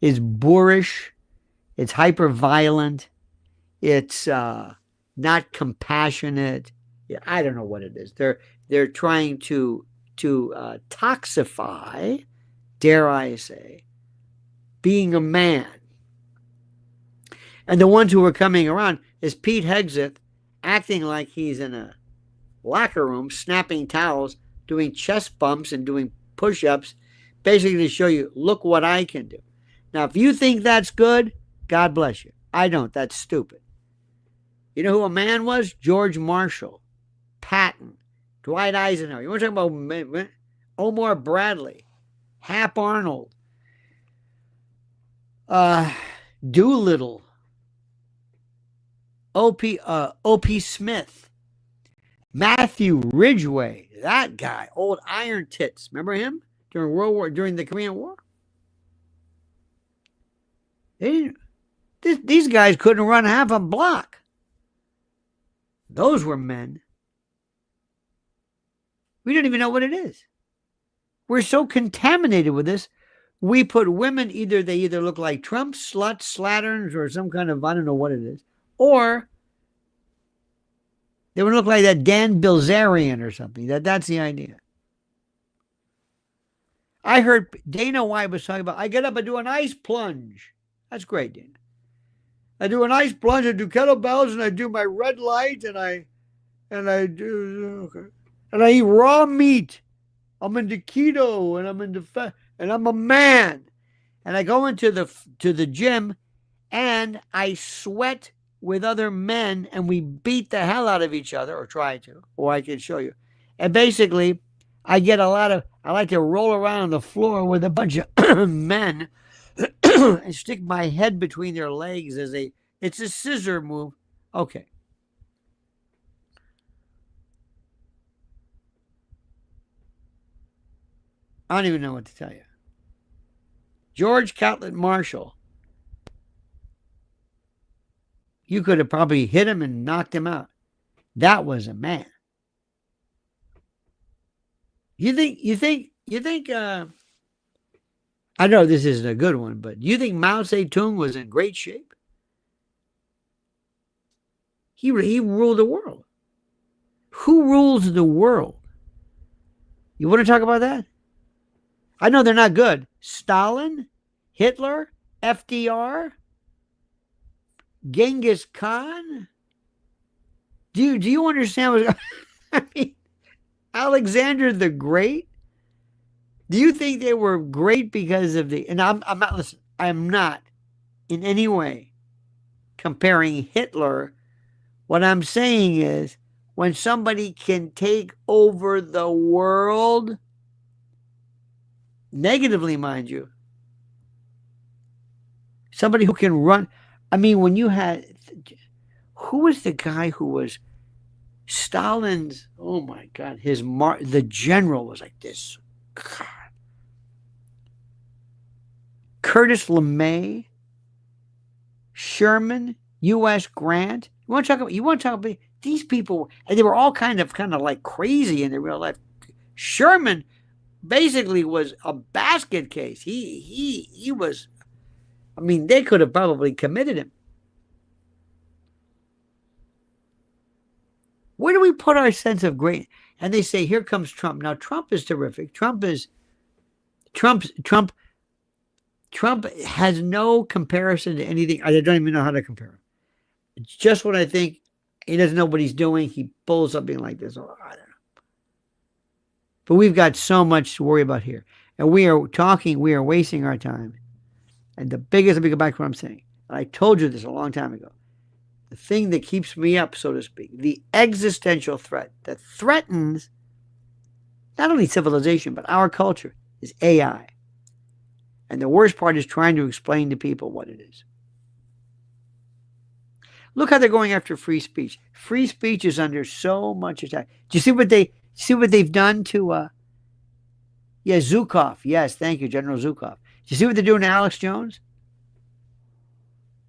is boorish, it's hyper-violent, it's not compassionate. I don't know what it is. They're trying to toxify, dare I say, being a man. And the ones who are coming around is Pete Hegseth acting like he's in a locker room, snapping towels, doing chest bumps and doing push-ups, basically to show you, look what I can do. Now, if you think that's good, God bless you. I don't. That's stupid. You know who a man was? George Marshall, Patton, Dwight Eisenhower. You want to talk about Omar Bradley, Hap Arnold, Doolittle, O.P. Smith, Matthew Ridgway, that guy, old Iron Tits. Remember him during the Korean War? These guys couldn't run half a block. Those were men. We don't even know what it is. We're so contaminated with this. We put women, they either look like Trump, sluts, slatterns, or some kind of, I don't know what it is, or they would look like that Dan Bilzerian or something. That's the idea. I heard Dana White was talking about, I get up and do an ice plunge. That's great, Dana. I do an ice plunge, I do kettlebells, and I do my red light, and I eat raw meat. I'm into keto, and I'm into fat, and I'm a man. And I go into the gym, and I sweat with other men, and we beat the hell out of each other, or try to, or I can show you. And basically, I like to roll around on the floor with a bunch of men and stick my head between their legs it's a scissor move. Okay. I don't even know what to tell you. George Catlett Marshall. You could have probably hit him and knocked him out. That was a man. You think I know this isn't a good one, but you think Mao Zedong was in great shape? He ruled the world. Who rules the world? You want to talk about that? I know they're not good. Stalin, Hitler, FDR, Genghis Khan. Do you understand what's I mean, Alexander the Great? Do you think they were great because of the... And I'm not... Listen, I'm not in any way comparing Hitler. What I'm saying is, when somebody can take over the world, negatively, mind you, somebody who can run... I mean, when you had... Who was the guy who was Stalin's... Oh, my God. The general was like this. God. Curtis LeMay, Sherman, U.S. Grant. You want to talk about these people? And they were all kind of like crazy in their real life. Sherman basically was a basket case. He was. I mean, they could have probably committed him. Where do we put our sense of great? And they say, here comes Trump. Now, Trump is terrific. Trump has no comparison to anything. I don't even know how to compare him. It's just what I think. He doesn't know what he's doing. He pulls something like this. Oh, I don't know. But we've got so much to worry about here. And we are wasting our time. And the biggest, let me go back to what I'm saying. And I told you this a long time ago. The thing that keeps me up, so to speak, the existential threat that threatens not only civilization, but our culture is AI. And the worst part is trying to explain to people what it is. Look how they're going after free speech. Free speech is under so much attack. Do you see what they've done to Zukov? Yes, thank you, General Zukov. Do you see what they're doing to Alex Jones?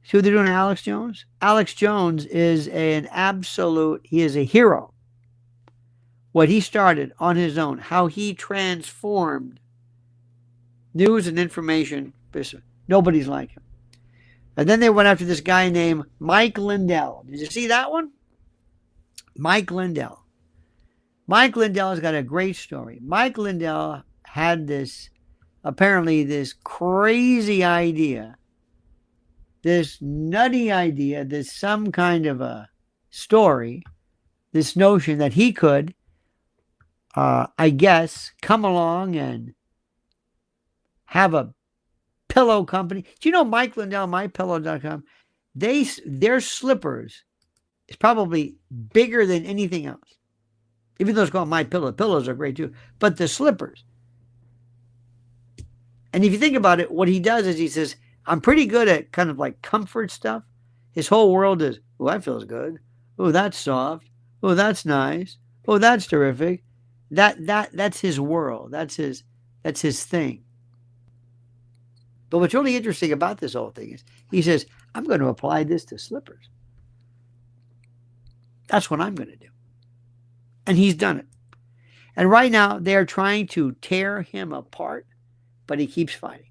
See what they're doing to Alex Jones? Alex Jones is he is a hero. What he started on his own, how he transformed news and information. Nobody's like him. And then they went after this guy named Mike Lindell. Did you see that one? Mike Lindell. Mike Lindell's got a great story. Mike Lindell had this crazy idea, this nutty idea, this some kind of a story, this notion that he could, I guess, come along and have a pillow company. Do you know Mike Lindell, mypillow.com? Their slippers is probably bigger than anything else. Even though it's called My Pillow. Pillows are great too. But the slippers. And if you think about it, what he does is he says, I'm pretty good at kind of like comfort stuff. His whole world is, oh, that feels good. Oh, that's soft. Oh, that's nice. Oh, that's terrific. That's his world. That's his thing. But what's really interesting about this whole thing is he says, I'm going to apply this to slippers. That's what I'm going to do. And he's done it. And right now they're trying to tear him apart, but he keeps fighting.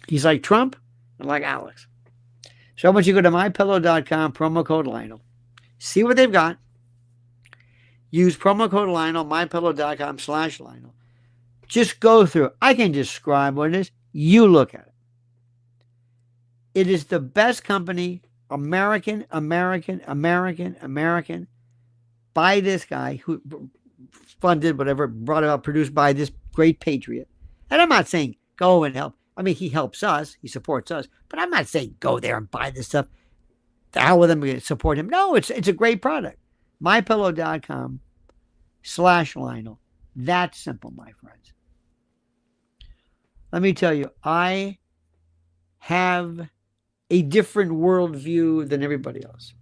He's like Trump and like Alex. So I want you to go to mypillow.com, promo code Lionel. See what they've got. Use promo code Lionel, mypillow.com/Lionel. Just go through. I can describe what it is. You look at it. It is the best company, American, by this guy who funded, whatever, brought about, produced by this great patriot. And I'm not saying go and help. I mean, he helps us. He supports us. But I'm not saying go there and buy this stuff. The hell with him, we support him. No, it's a great product. mypillow.com/Lionel. That simple, my friends. Let me tell you, I have a different worldview than everybody else.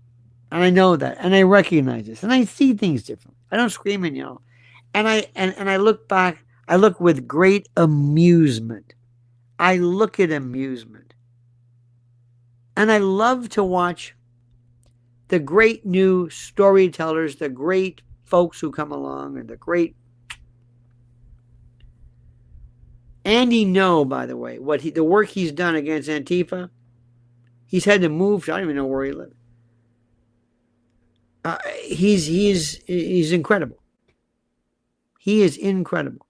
And I know that. And I recognize this. And I see things differently. I don't scream and yell. And I look back. I look with great amusement. I look at amusement. And I love to watch the great new storytellers, the great folks who come along, and the great Andy Ngo, by the way, the work he's done against Antifa. He's had to move. I don't even know where he lives. He's incredible. He is incredible.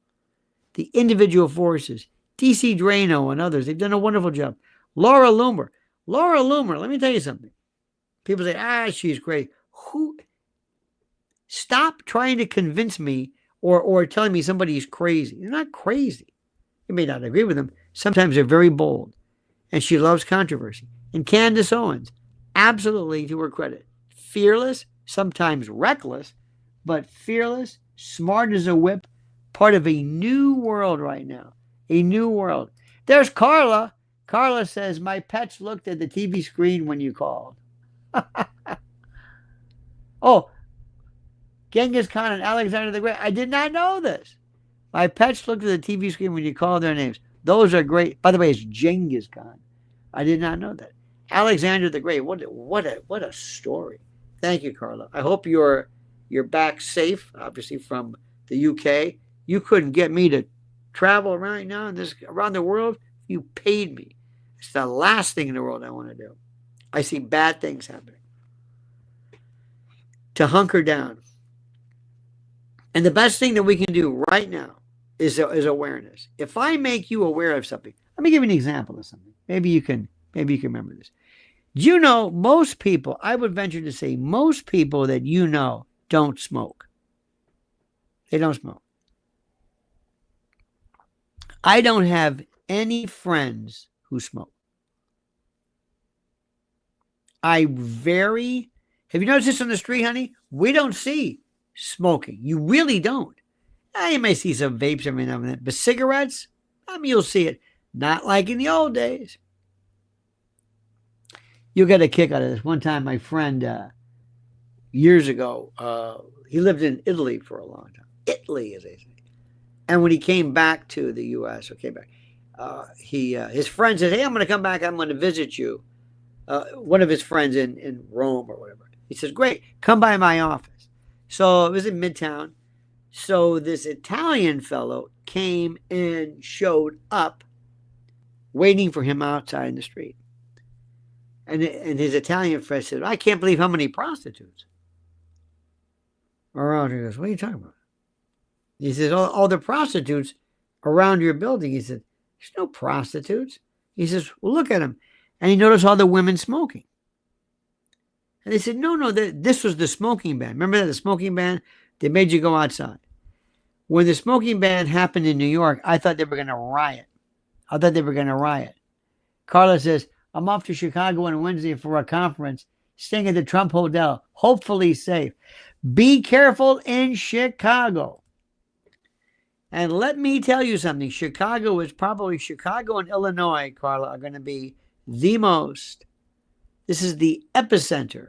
The individual forces, DC Drano and others, they've done a wonderful job. Laura Loomer, let me tell you something. People say, she's great. Who? Stop trying to convince me or telling me somebody's crazy. They're not crazy. You may not agree with them. Sometimes they're very bold. And she loves controversy. And Candace Owens, absolutely to her credit, fearless, sometimes reckless, but fearless, smart as a whip, part of a new world right now. A new world. There's Carla. Carla says, my pets looked at the TV screen when you called. Oh, Genghis Khan and Alexander the Great. I did not know this. My pets looked at the TV screen when you called their names. Those are great. By the way, it's Genghis Khan. I did not know that. Alexander the Great. What a story. Thank you, Carla. I hope you're back safe, obviously from the UK. You couldn't get me to travel right now around the world. You paid me. It's the last thing in the world I want to do. I see bad things happening. To hunker down. And the best thing that we can do right now is awareness. If I make you aware of something, let me give you an example of something. Maybe you can remember this. Do you know most people, I would venture to say most people that you know don't smoke. They don't smoke. I don't have any friends who smoke. Have you noticed this on the street, honey? We don't see smoking. You really don't. You may see some vapes every now and then, but cigarettes, you'll see it. Not like in the old days. You'll get a kick out of this. One time, my friend, years ago, he lived in Italy for a long time. Italy, as they say. And when he came back to the U.S., his friend said, hey, I'm going to come back. I'm going to visit you. One of his friends in Rome or whatever. He says, great, come by my office. So it was in Midtown. So this Italian fellow came and showed up waiting for him outside in the street. And his Italian friend said, I can't believe how many prostitutes are around here. He goes, what are you talking about? He says, all the prostitutes around your building. He said, there's no prostitutes. He says, well, look at them. And he noticed all the women smoking. And they said, no, this was the smoking ban. Remember that, the smoking ban? They made you go outside. When the smoking ban happened in New York, I thought they were going to riot. Carla says, I'm off to Chicago on Wednesday for a conference, staying at the Trump Hotel, hopefully safe. Be careful in Chicago. And let me tell you something. Chicago and Illinois, Carla, are going to be the most. This is the epicenter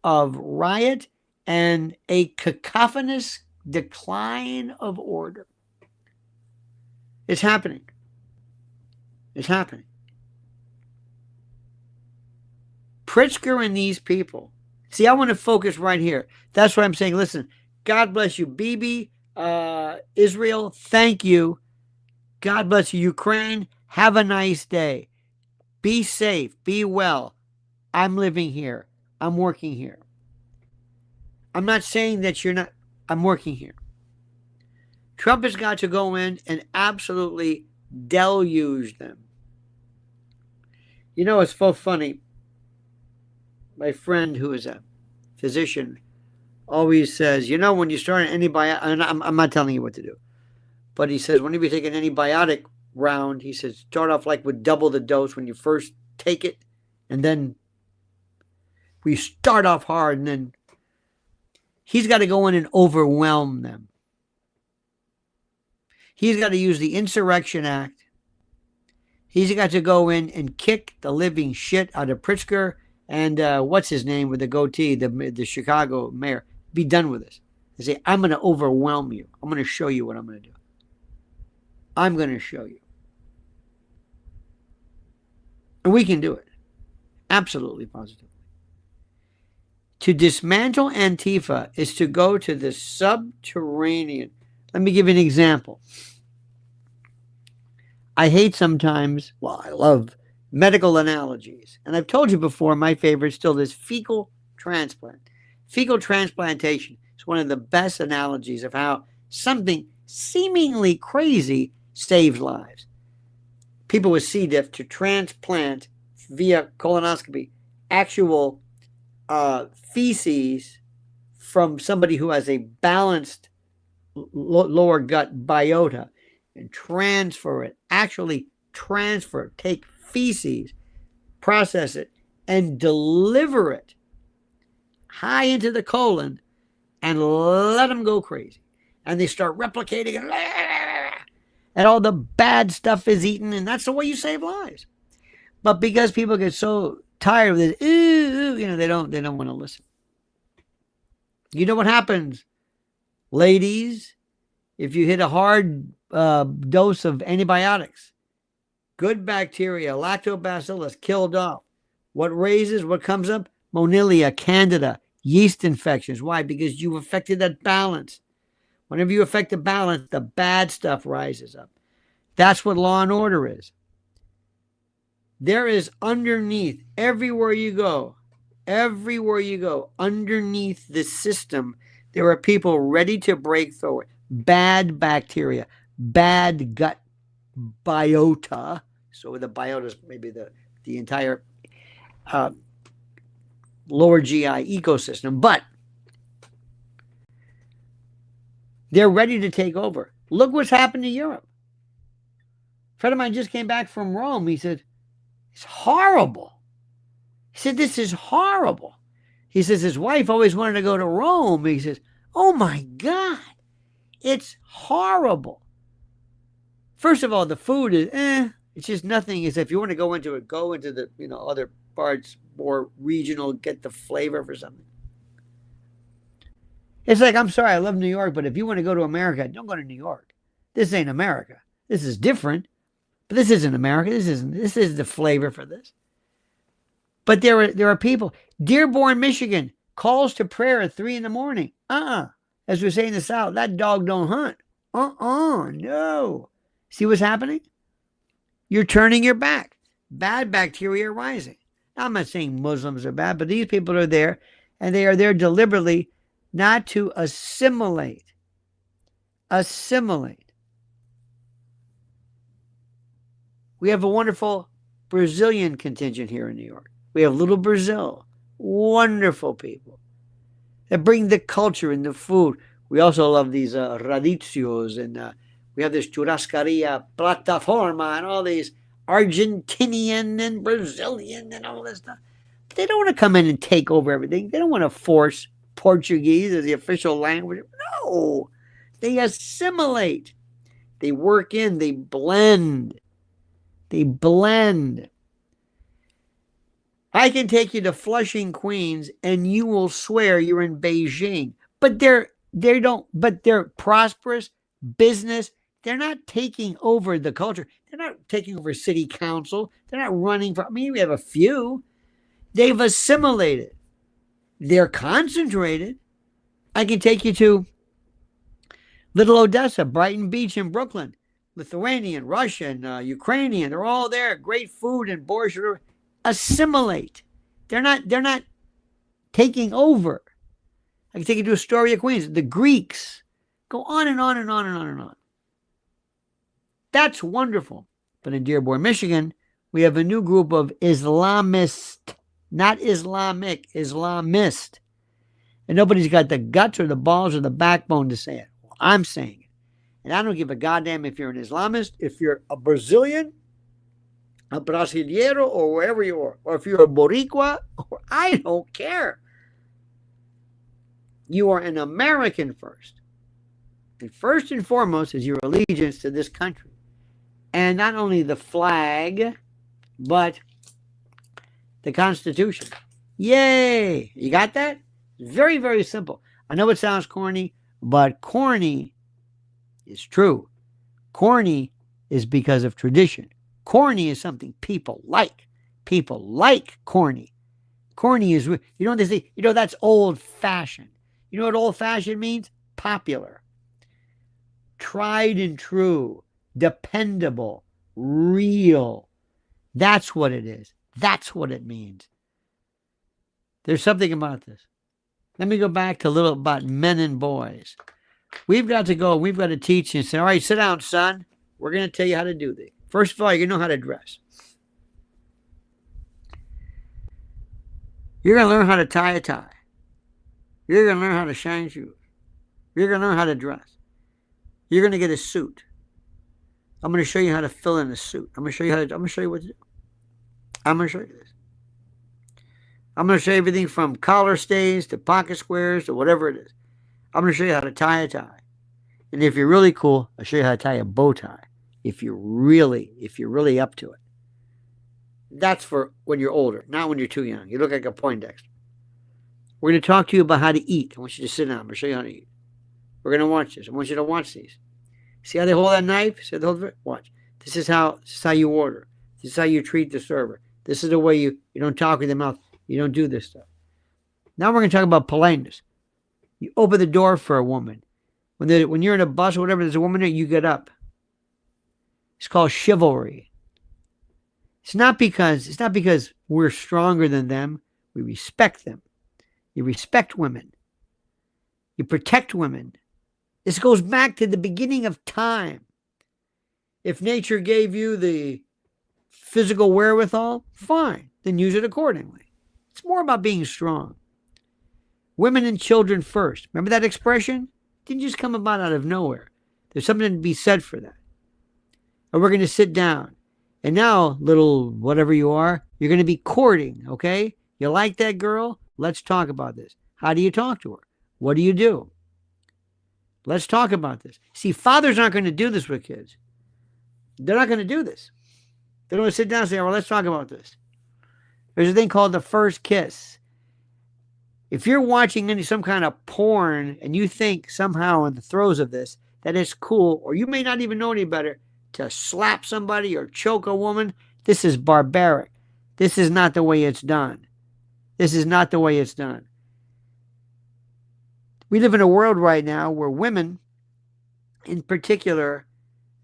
of riot and a cacophonous decline of order. It's happening. Pritzker and these people. See, I want to focus right here. That's what I'm saying. Listen, God bless you, Bibi, Israel, thank you. God bless you, Ukraine. Have a nice day. Be safe. Be well. I'm living here. I'm working here. I'm not saying that you're not. I'm working here. Trump has got to go in and absolutely deluge them. You know, it's so funny. My friend, who is a physician, always says, you know, when you start an antibiotic, and I'm not telling you what to do, but he says, whenever you take an antibiotic round, he says, start off like with double the dose when you first take it, and then we start off hard, and then he's got to go in and overwhelm them. He's got to use the Insurrection Act. He's got to go in and kick the living shit out of Pritzker and what's his name with the goatee, the Chicago mayor. Be done with this. They say, I'm going to overwhelm you. I'm going to show you what I'm going to do. I'm going to show you. And we can do it. Absolutely, positively. To dismantle Antifa is to go to the subterranean. Let me give you an example. I hate sometimes, well, I love medical analogies. And I've told you before, my favorite still is fecal transplant. Fecal transplantation is one of the best analogies of how something seemingly crazy saves lives. People with C. diff to transplant via colonoscopy actual feces from somebody who has a balanced lower gut biota and actually transfer, take feces, process it, and deliver it high into the colon and let them go crazy. And they start replicating and all the bad stuff is eaten, and that's the way you save lives. But because people get so tired of this, they don't want to listen. You know what happens, ladies, if you hit a hard dose of antibiotics? Good bacteria, lactobacillus, killed off. What comes up? Monilla, candida, yeast infections. Why? Because you affected that balance. Whenever you affect the balance, the bad stuff rises up. That's what law and order is. There is underneath, everywhere you go, underneath the system, there are people ready to break through it. Bad bacteria, bad gut biota. So the biota is maybe the entire lower GI ecosystem. But they're ready to take over. Look what's happened to Europe. A friend of mine just came back from Rome. He said, it's horrible. He said, this is horrible. He says his wife always wanted to go to Rome. He says, oh my God, it's horrible. First of all, the food is, it's just nothing. Is if you want to go into it, go into the, other parts, more regional, get the flavor for something. It's like, I'm sorry, I love New York, but if you want to go to America, don't go to New York. This ain't America. This is different, but this isn't America. This is the flavor for this. But there are people. Dearborn, Michigan, calls to prayer at 3 a.m. As we say in the South, that dog don't hunt. No. See what's happening? You're turning your back. Bad bacteria are rising. Now, I'm not saying Muslims are bad, but these people are there, and they are there deliberately not to assimilate. We have a wonderful Brazilian contingent here in New York. We have Little Brazil. Wonderful people that bring the culture and the food. We also love these radicios, and we have this churrascaria plataforma and all these Argentinian and Brazilian and all this stuff. But they don't want to come in and take over everything. They don't want to force Portuguese as the official language. No, they assimilate. They work in, they blend. I can take you to Flushing, Queens, and you will swear you're in Beijing. But they're prosperous business. They're not taking over the culture. They're not taking over city council. They're not running for, we have a few. They've assimilated. They're concentrated. I can take you to Little Odessa, Brighton Beach in Brooklyn. Lithuanian, Russian, Ukrainian, they're all there. Great food and borscht. Assimilate. They're not taking over. I can take you to Astoria, Queens. The Greeks. Go on and on and on and on and on. That's wonderful. But in Dearborn, Michigan, we have a new group of Islamists. Not Islamic, Islamist. And nobody's got the guts or the balls or the backbone to say it. Well, I'm saying it. And I don't give a goddamn if you're an Islamist, if you're a Brazilian, a Brasileiro, or wherever you are, or if you're a Boricua, or I don't care. You are an American first. And first and foremost is your allegiance to this country. And not only the flag, but the Constitution. Yay! You got that? Very, very simple. I know it sounds corny, but corny is true. Corny is because of tradition. Corny is something people like. People like corny. Corny is, what they say? That's old-fashioned. You know what old-fashioned means? Popular. Tried and true. Dependable. Real. That's what it is. That's what it means. There's something about this. Let me go back to a little about men and boys. We've got to teach and say, all right, sit down, son. We're going to tell you how to do this. First of all, you know how to dress. You're going to learn how to tie a tie. You're going to learn how to shine shoes. You're going to learn how to dress. You're going to get a suit. I'm going to show you how to fill in a suit. I'm going to show you what to do. I'm going to show you this. I'm going to show you everything from collar stays to pocket squares to whatever it is. I'm going to show you how to tie a tie. And if you're really cool, I'll show you how to tie a bow tie. If you're really up to it. That's for when you're older, not when you're too young. You look like a Poindexter. We're going to talk to you about how to eat. I want you to sit down. I'm going to show you how to eat. We're going to watch this. I want you to watch these. See how they hold that knife? See how they hold it? Watch. This is how you order. This is how you treat the server. This is the way you don't talk with your mouth. You don't do this stuff. Now we're going to talk about politeness. You open the door for a woman. When you're in a bus or whatever, there's a woman there, you get up. It's called chivalry. It's not because we're stronger than them. We respect them. You respect women. You protect women. This goes back to the beginning of time. If nature gave you the physical wherewithal, fine, then use it accordingly. It's more about being strong. Women and children first. Remember that expression? It didn't just come about out of nowhere. There's something to be said for that. And we're going to sit down. And now, little whatever you are, you're going to be courting, okay? You like that girl? Let's talk about this. How do you talk to her? What do you do? Let's talk about this. See, fathers aren't going to do this with kids. They're not going to do this. They don't want to sit down and say, well, let's talk about this. There's a thing called the first kiss. If you're watching some kind of porn and you think somehow in the throes of this that it's cool, or you may not even know any better, to slap somebody or choke a woman, this is barbaric. This is not the way it's done. This is not the way it's done. We live in a world right now where women, in particular,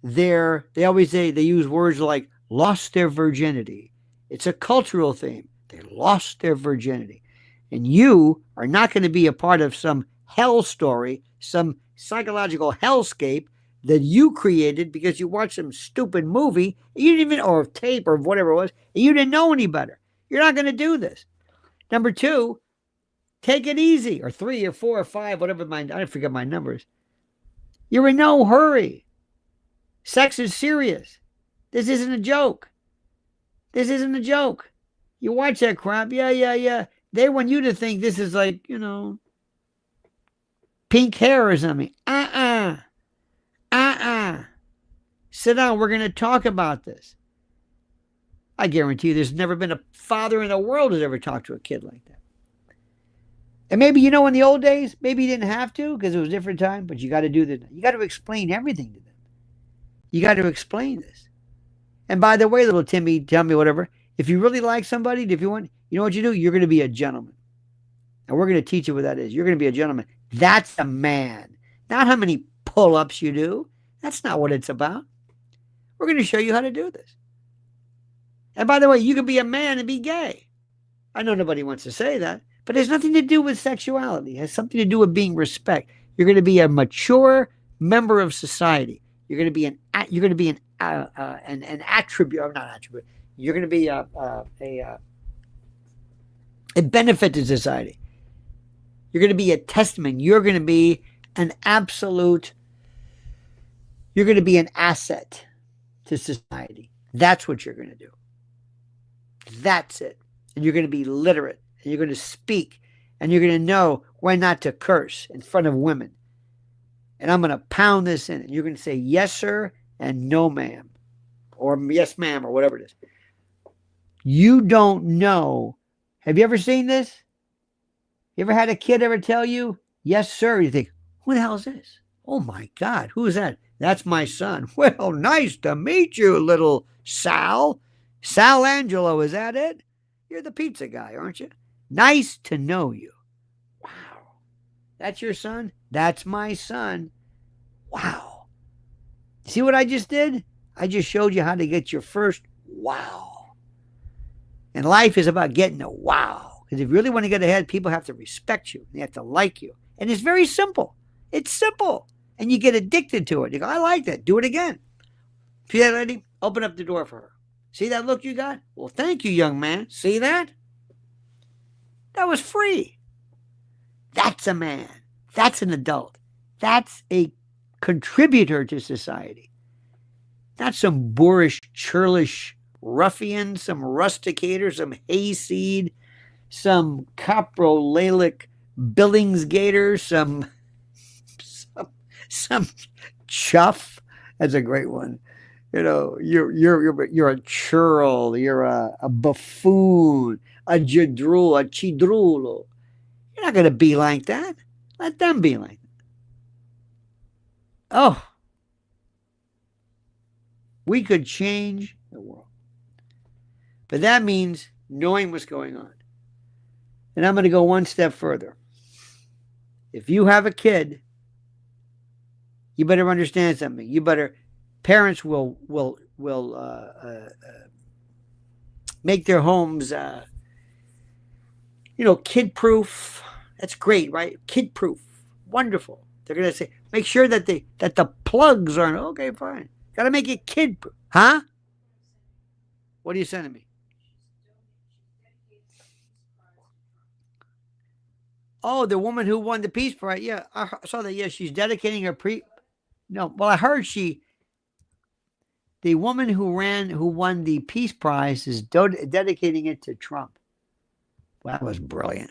they always say, they use words like lost their virginity. It's a cultural theme. They lost their virginity. And you are not going to be a part of some hell story, some psychological hellscape that you created because you watched some stupid movie, you didn't even, or tape or whatever it was, and you didn't know any better. You're not going to do this. Number two, take it easy. Or 3 or 4 or 5, whatever I forget my numbers. You're in no hurry. Sex is serious. This isn't a joke. This isn't a joke. You watch that crap, yeah. They want you to think this is like, pink hair or something. Sit down. We're going to talk about this. I guarantee you there's never been a father in the world who's ever talked to a kid like that. And maybe, in the old days, maybe you didn't have to because it was a different time, but you got to do this. You got to explain everything to them. You got to explain this. And by the way, little Timmy, tell me whatever. If you really like somebody, if you want, you know what you do? You're going to be a gentleman. And we're going to teach you what that is. You're going to be a gentleman. That's a man. Not how many pull-ups you do. That's not what it's about. We're going to show you how to do this. And by the way, you can be a man and be gay. I know nobody wants to say that, but it has nothing to do with sexuality. It has something to do with being respect. You're going to be a mature member of society. You're going to be an attribute, or not attribute. You're going to be a benefit to society. You're going to be a testament. You're going to be an absolute. You're going to be an asset to society. That's what you're going to do. That's it. And you're going to be literate. And you're going to speak. And you're going to know when not to curse in front of women. And I'm going to pound this in. And you're going to say, yes, sir, and no, ma'am. Or yes, ma'am, or whatever it is. You don't know. Have you ever seen this? You ever had a kid ever tell you, yes, sir? You think, who the hell is this? Oh, my God. Who is that? That's my son. Well, nice to meet you, little Sal. Sal Angelo, is that it? You're the pizza guy, aren't you? Nice to know you. Wow. That's your son? That's my son. Wow. See what I just did? I just showed you how to get your first wow. And life is about getting a wow. Because if you really want to get ahead, people have to respect you. They have to like you. And it's very simple. It's simple. And you get addicted to it. You go, I like that. Do it again. See that lady? Open up the door for her. See that look you got? Well, thank you, young man. See that? That was free. That's a man. That's an adult. That's a contributor to society. Not some boorish, churlish ruffian, some rusticator, some hayseed, some coprolalic Billingsgator, some chuff. That's a great one. You know, you're a churl, you're a buffoon, a jadrul, a chidrulo. You're not going to be like that. Let them be like that. Oh, we could change the world. But that means knowing what's going on. And I'm going to go one step further. If you have a kid, you better understand something. Parents will make their homes, kid-proof. That's great, right? Kid-proof. Wonderful. They're going to say, make sure that the plugs aren't, okay, fine. Got to make it kid-proof. Huh? What are you sending me? Oh, the woman who won the Peace Prize. Yeah, I saw that. Yeah, she's dedicating her No, well, I heard the woman who won the Peace Prize is dedicating it to Trump. Well, that was brilliant.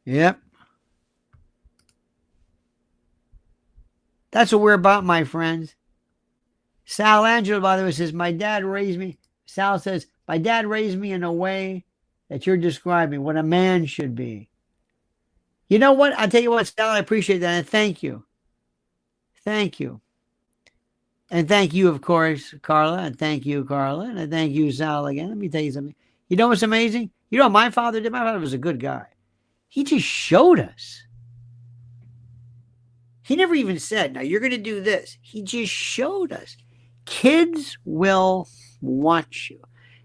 Yep. That's what we're about, my friends. Sal Angelo, by the way, says, my dad raised me. Sal says, my dad raised me in a way that you're describing, what a man should be. You know what? I'll tell you what, Sal, I appreciate that, and thank you. Thank you. And thank you, of course, Carla, and thank you, Carla, and thank you, Sal, again. Let me tell you something. You know what's amazing? You know what my father did? My father was a good guy. He just showed us. He never even said, now you're going to do this. He just showed us. Kids will watch you.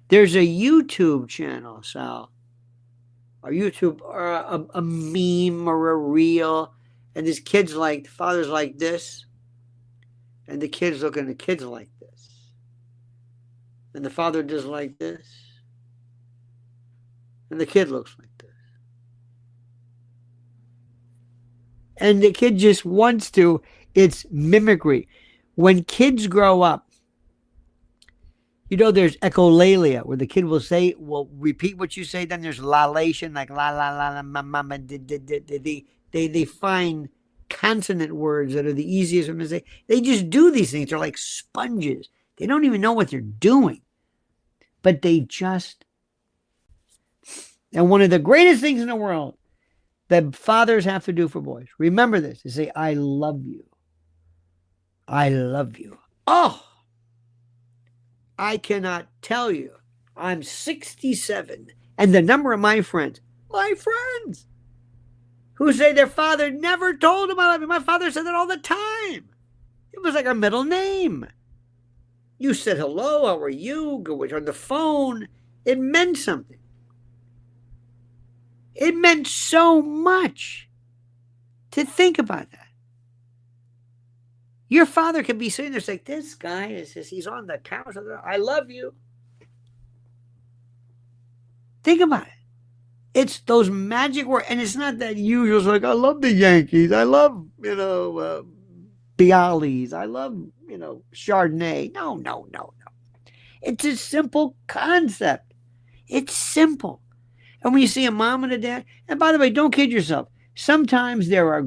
There's a YouTube channel, Sal, or YouTube, or a meme or a reel, and this kid's like, the father's like this, and the kid's looking at the kids like this, and the father does like this, and the kid looks like this. And the kid just wants to, it's mimicry. When kids grow up, you know, there's echolalia, where the kid will repeat what you say, then there's lalation, like la la la la ma ma ma they find consonant words that are the easiest for them to say. They just do these things. They're like sponges. They don't even know what they're doing. But they just, and one of the greatest things in the world that fathers have to do for boys, remember this, is say, I love you. I love you. Oh, I cannot tell you. I'm 67, and the number of my friends, who say their father never told them I love you. My father said that all the time. It was like our middle name. You said hello, how are you? Go on the phone. It meant something. It meant so much to think about that. Your father could be sitting there saying, this guy he's on the couch. I love you. Think about it. It's those magic words. And it's not that usual. It's like, I love the Yankees. I love, Bialys. I love, Chardonnay. No. It's a simple concept. It's simple. And when you see a mom and a dad, and by the way, don't kid yourself. Sometimes there are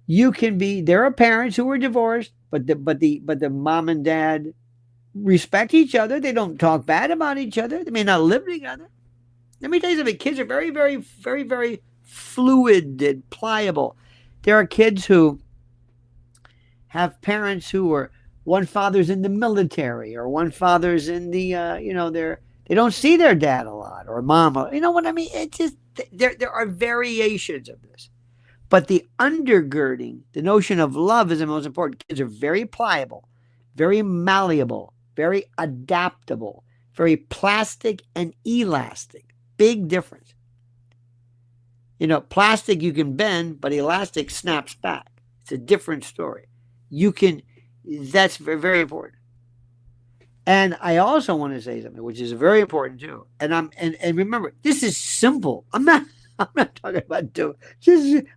there are parents who are divorced, but the mom and dad respect each other. They don't talk bad about each other. They may not live together. Let me tell you something. Kids are very, very, very, very fluid and pliable. There are kids who have parents who are, one father's in the military, or one father's in the, they don't see their dad a lot, or mom. You know what I mean? It's just, there are variations of this. But the undergirding, the notion of love is the most important. Kids are very pliable, very malleable, very adaptable, very plastic and elastic. big difference. You know, plastic you can bend, but elastic snaps back. It's a different story. That's very, very important. And I also want to say something, which is very important too. And remember, this is simple. I'm not talking about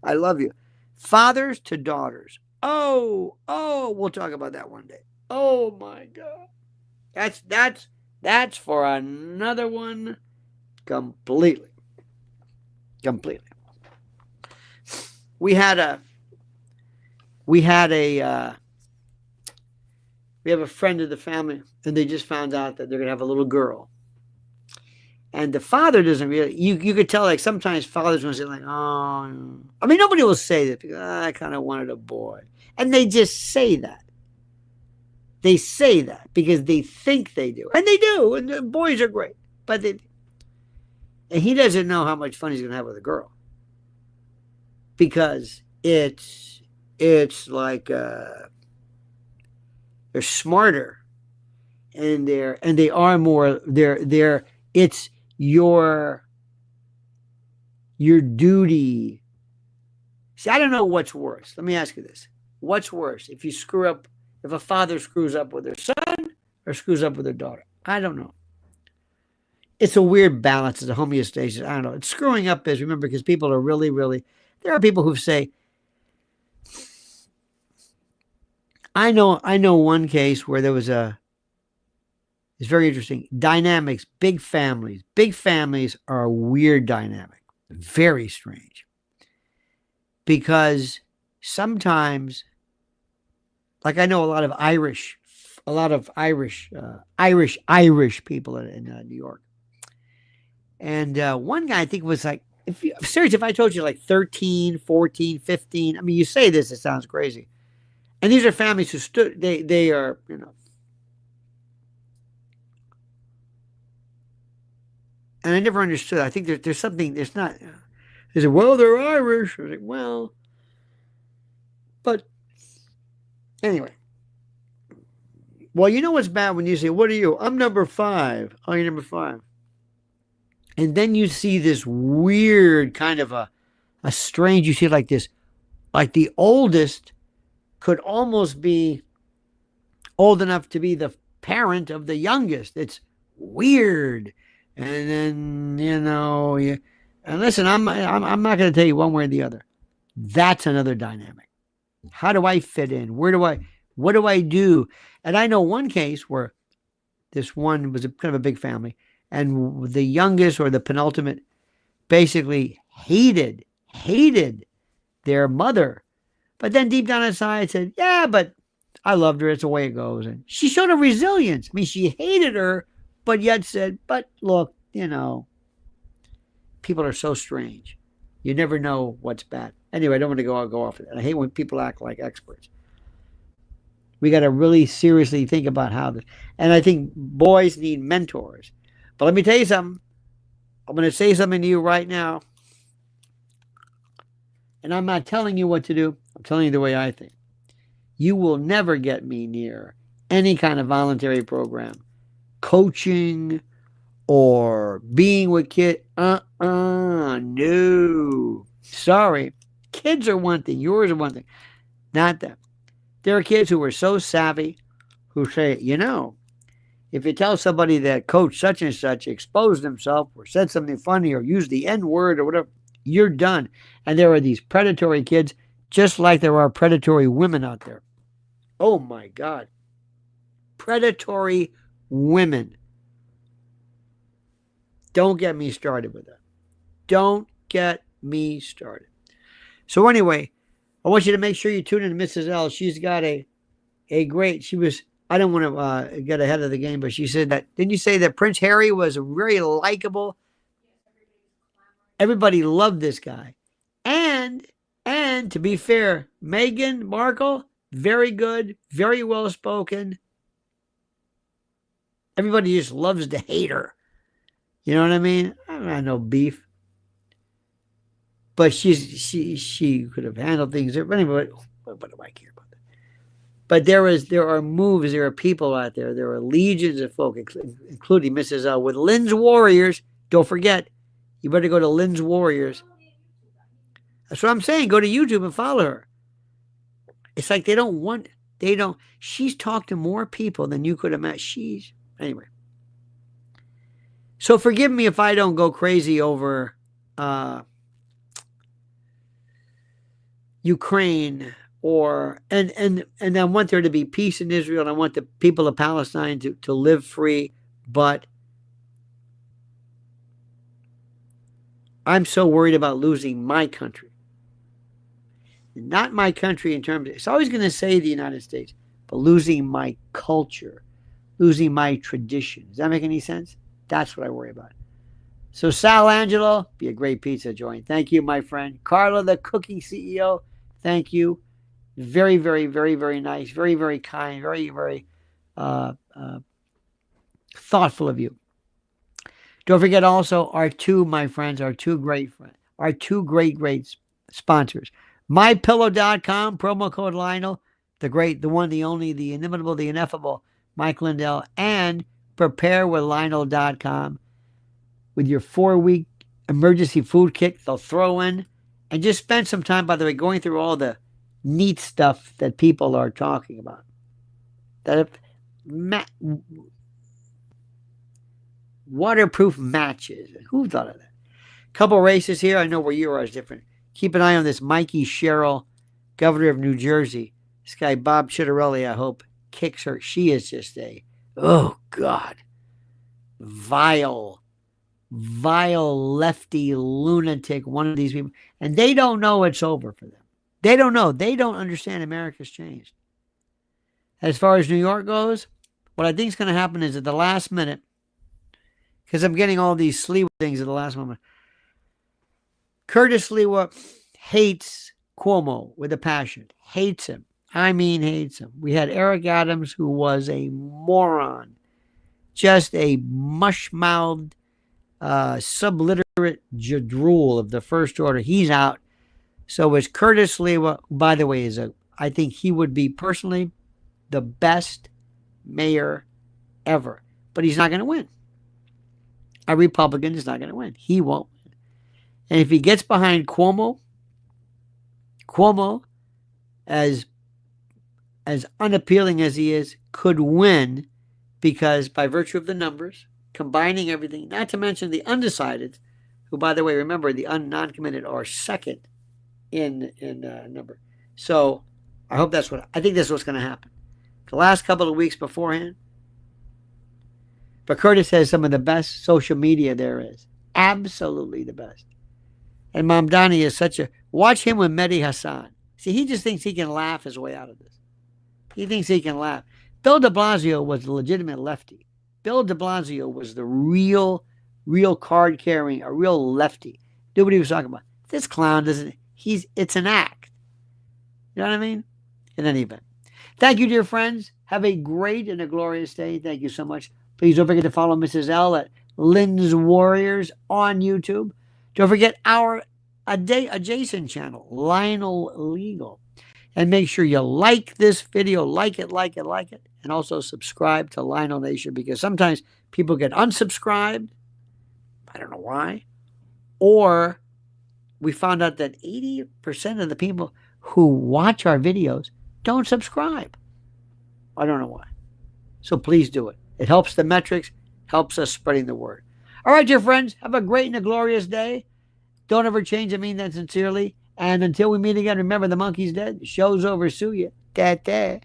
I love you. Fathers to daughters. Oh, we'll talk about that one day. Oh my God. That's for another one completely. Completely. We have a friend of the family, and they just found out that they're going to have a little girl. And the father doesn't really, you could tell, like, sometimes fathers will say, like, oh, I mean, nobody will say that, because, I kind of wanted a boy. And they just say that. They say that because they think they do. And they do, and the boys are great. And he doesn't know how much fun he's going to have with a girl. Because it's like, they're smarter, and they are more, it's your duty. See, I don't know what's worse. Let me ask you this. What's worse? If a father screws up with their son or screws up with their daughter? I don't know. It's a weird balance. It's a homeostasis. I don't know. It's screwing up is, remember, because people are really, really, there are people who say, I know one case where there was it's very interesting. Dynamics, big families. Big families are a weird dynamic. Very strange. Because sometimes, like, I know a lot of Irish people in New York. And one guy, I think, was like, if I told you like 13, 14, 15, I mean, you say this, it sounds crazy. And these are families who they are, you know. And I never understood. I think there's something, there's not, they said, well, they're Irish. I was like, well, but anyway. Well, you know what's bad when you say, what are you? I'm number 5. Oh, you're number 5. And then you see this weird kind of a strange, you see like this, like the oldest could almost be old enough to be the parent of the youngest. It's weird. And then, you know, and listen, I'm not going to tell you one way or the other. That's another dynamic. How do I fit in? What do I do? And I know one case where this one was kind of a big family, and the youngest or the penultimate basically hated their mother. But then deep down inside said, yeah, but I loved her. It's the way it goes. And she showed a resilience. I mean, she hated her, but yet said, but look, you know, people are so strange. You never know what's bad. Anyway, I don't want to go off of that. I hate when people act like experts. We got to really seriously think about how this, and I think boys need mentors. But let me tell you something. I'm going to say something to you right now. And I'm not telling you what to do. I'm telling you the way I think. You will never get me near any kind of voluntary program, coaching, or being with kids. No. Sorry. Kids are one thing. Yours are one thing. Not them. There are kids who are so savvy who say, you know, if you tell somebody that coach such and such exposed himself or said something funny or used the N word or whatever, you're done. And there are these predatory kids, just like there are predatory women out there. Oh my God. Predatory women. Don't get me started with that. Don't get me started. So anyway, I want you to make sure you tune in to Mrs. L. She's got a great, I don't want to get ahead of the game, but she said that, didn't you say that Prince Harry was very likable? Everybody loved this guy. And to be fair, Meghan Markle, very good, very well spoken. Everybody just loves to hate her. You know what I mean? I don't have no beef. But she could have handled things. But anyway, what do I care about that? But there are moves, there are people out there. There are legions of folk, including Mrs. L, with Lynn's Warriors. Don't forget, You better go to Lynn's Warriors. That's what I'm saying. Go to YouTube and follow her. It's like she's talked to more people than you could imagine. Anyway. So forgive me if I don't go crazy over Ukraine and I want there to be peace in Israel, and I want the people of Palestine to live free, but I'm so worried about losing my country. Not my country in terms of, it's always going to say the United States, but losing my culture, losing my tradition. Does that make any sense? That's what I worry about. So Sal Angelo, be a great pizza joint. Thank you, my friend. Carla, the cookie CEO, thank you. Very, very, very, very nice. Very, very kind. Very, very thoughtful of you. Don't forget also our two great sponsors. MyPillow.com, promo code Lionel, the great, the one, the only, the inimitable, the ineffable Mike Lindell, and preparewithlionel.com with your 4-week emergency food kit they'll throw in. And just spend some time, by the way, going through all the neat stuff that people are talking about. Waterproof matches. Who thought of that? Couple races here. I know where you are is different. Keep an eye on this Mikey Sherrill, governor of New Jersey. This guy, Bob Chittarelli, I hope, kicks her. She is just oh, God. Vile lefty lunatic, one of these people. And they don't know it's over for them. They don't know. They don't understand America's changed. As far as New York goes, what I think is going to happen is at the last minute, because I'm getting all these Sliwa things at the last moment, Curtis Sliwa hates Cuomo with a passion. Hates him. I mean, hates him. We had Eric Adams, who was a moron. Just a mush-mouthed, subliterate jadrool of the first order. He's out. So it's Curtis Sliwa, who, by the way, I think he would be personally the best mayor ever. But he's not going to win. A Republican is not going to win. He won't win. And if he gets behind Cuomo, as unappealing as he is, could win because by virtue of the numbers, combining everything, not to mention the undecided, who, by the way, remember, the non-committed are second in number. So I think that's what's going to happen. The last couple of weeks beforehand, but Curtis has some of the best social media there is. Absolutely the best. And Mamdani is watch him with Mehdi Hassan. See, he just thinks he can laugh his way out of this. He thinks he can laugh. Bill de Blasio was the legitimate lefty. Bill de Blasio was the real card carrying, a real lefty. Do what he was talking about. This clown it's an act. You know what I mean? In any event. Thank you, dear friends. Have a great and a glorious day. Thank you so much. Please don't forget to follow Mrs. L at Lynn's Warriors on YouTube. Don't forget our adjacent channel, Lionel Legal. And make sure you like this video, like it, and also subscribe to Lionel Nation, because sometimes people get unsubscribed. I don't know why. Or we found out that 80% of the people who watch our videos don't subscribe. I don't know why. So please do it. It helps the metrics, helps us spreading the word. All right, dear friends, have a great and a glorious day. Don't ever change. I mean that sincerely. And until we meet again, remember, the monkey's dead. The show's over. Sue ya. Da-da.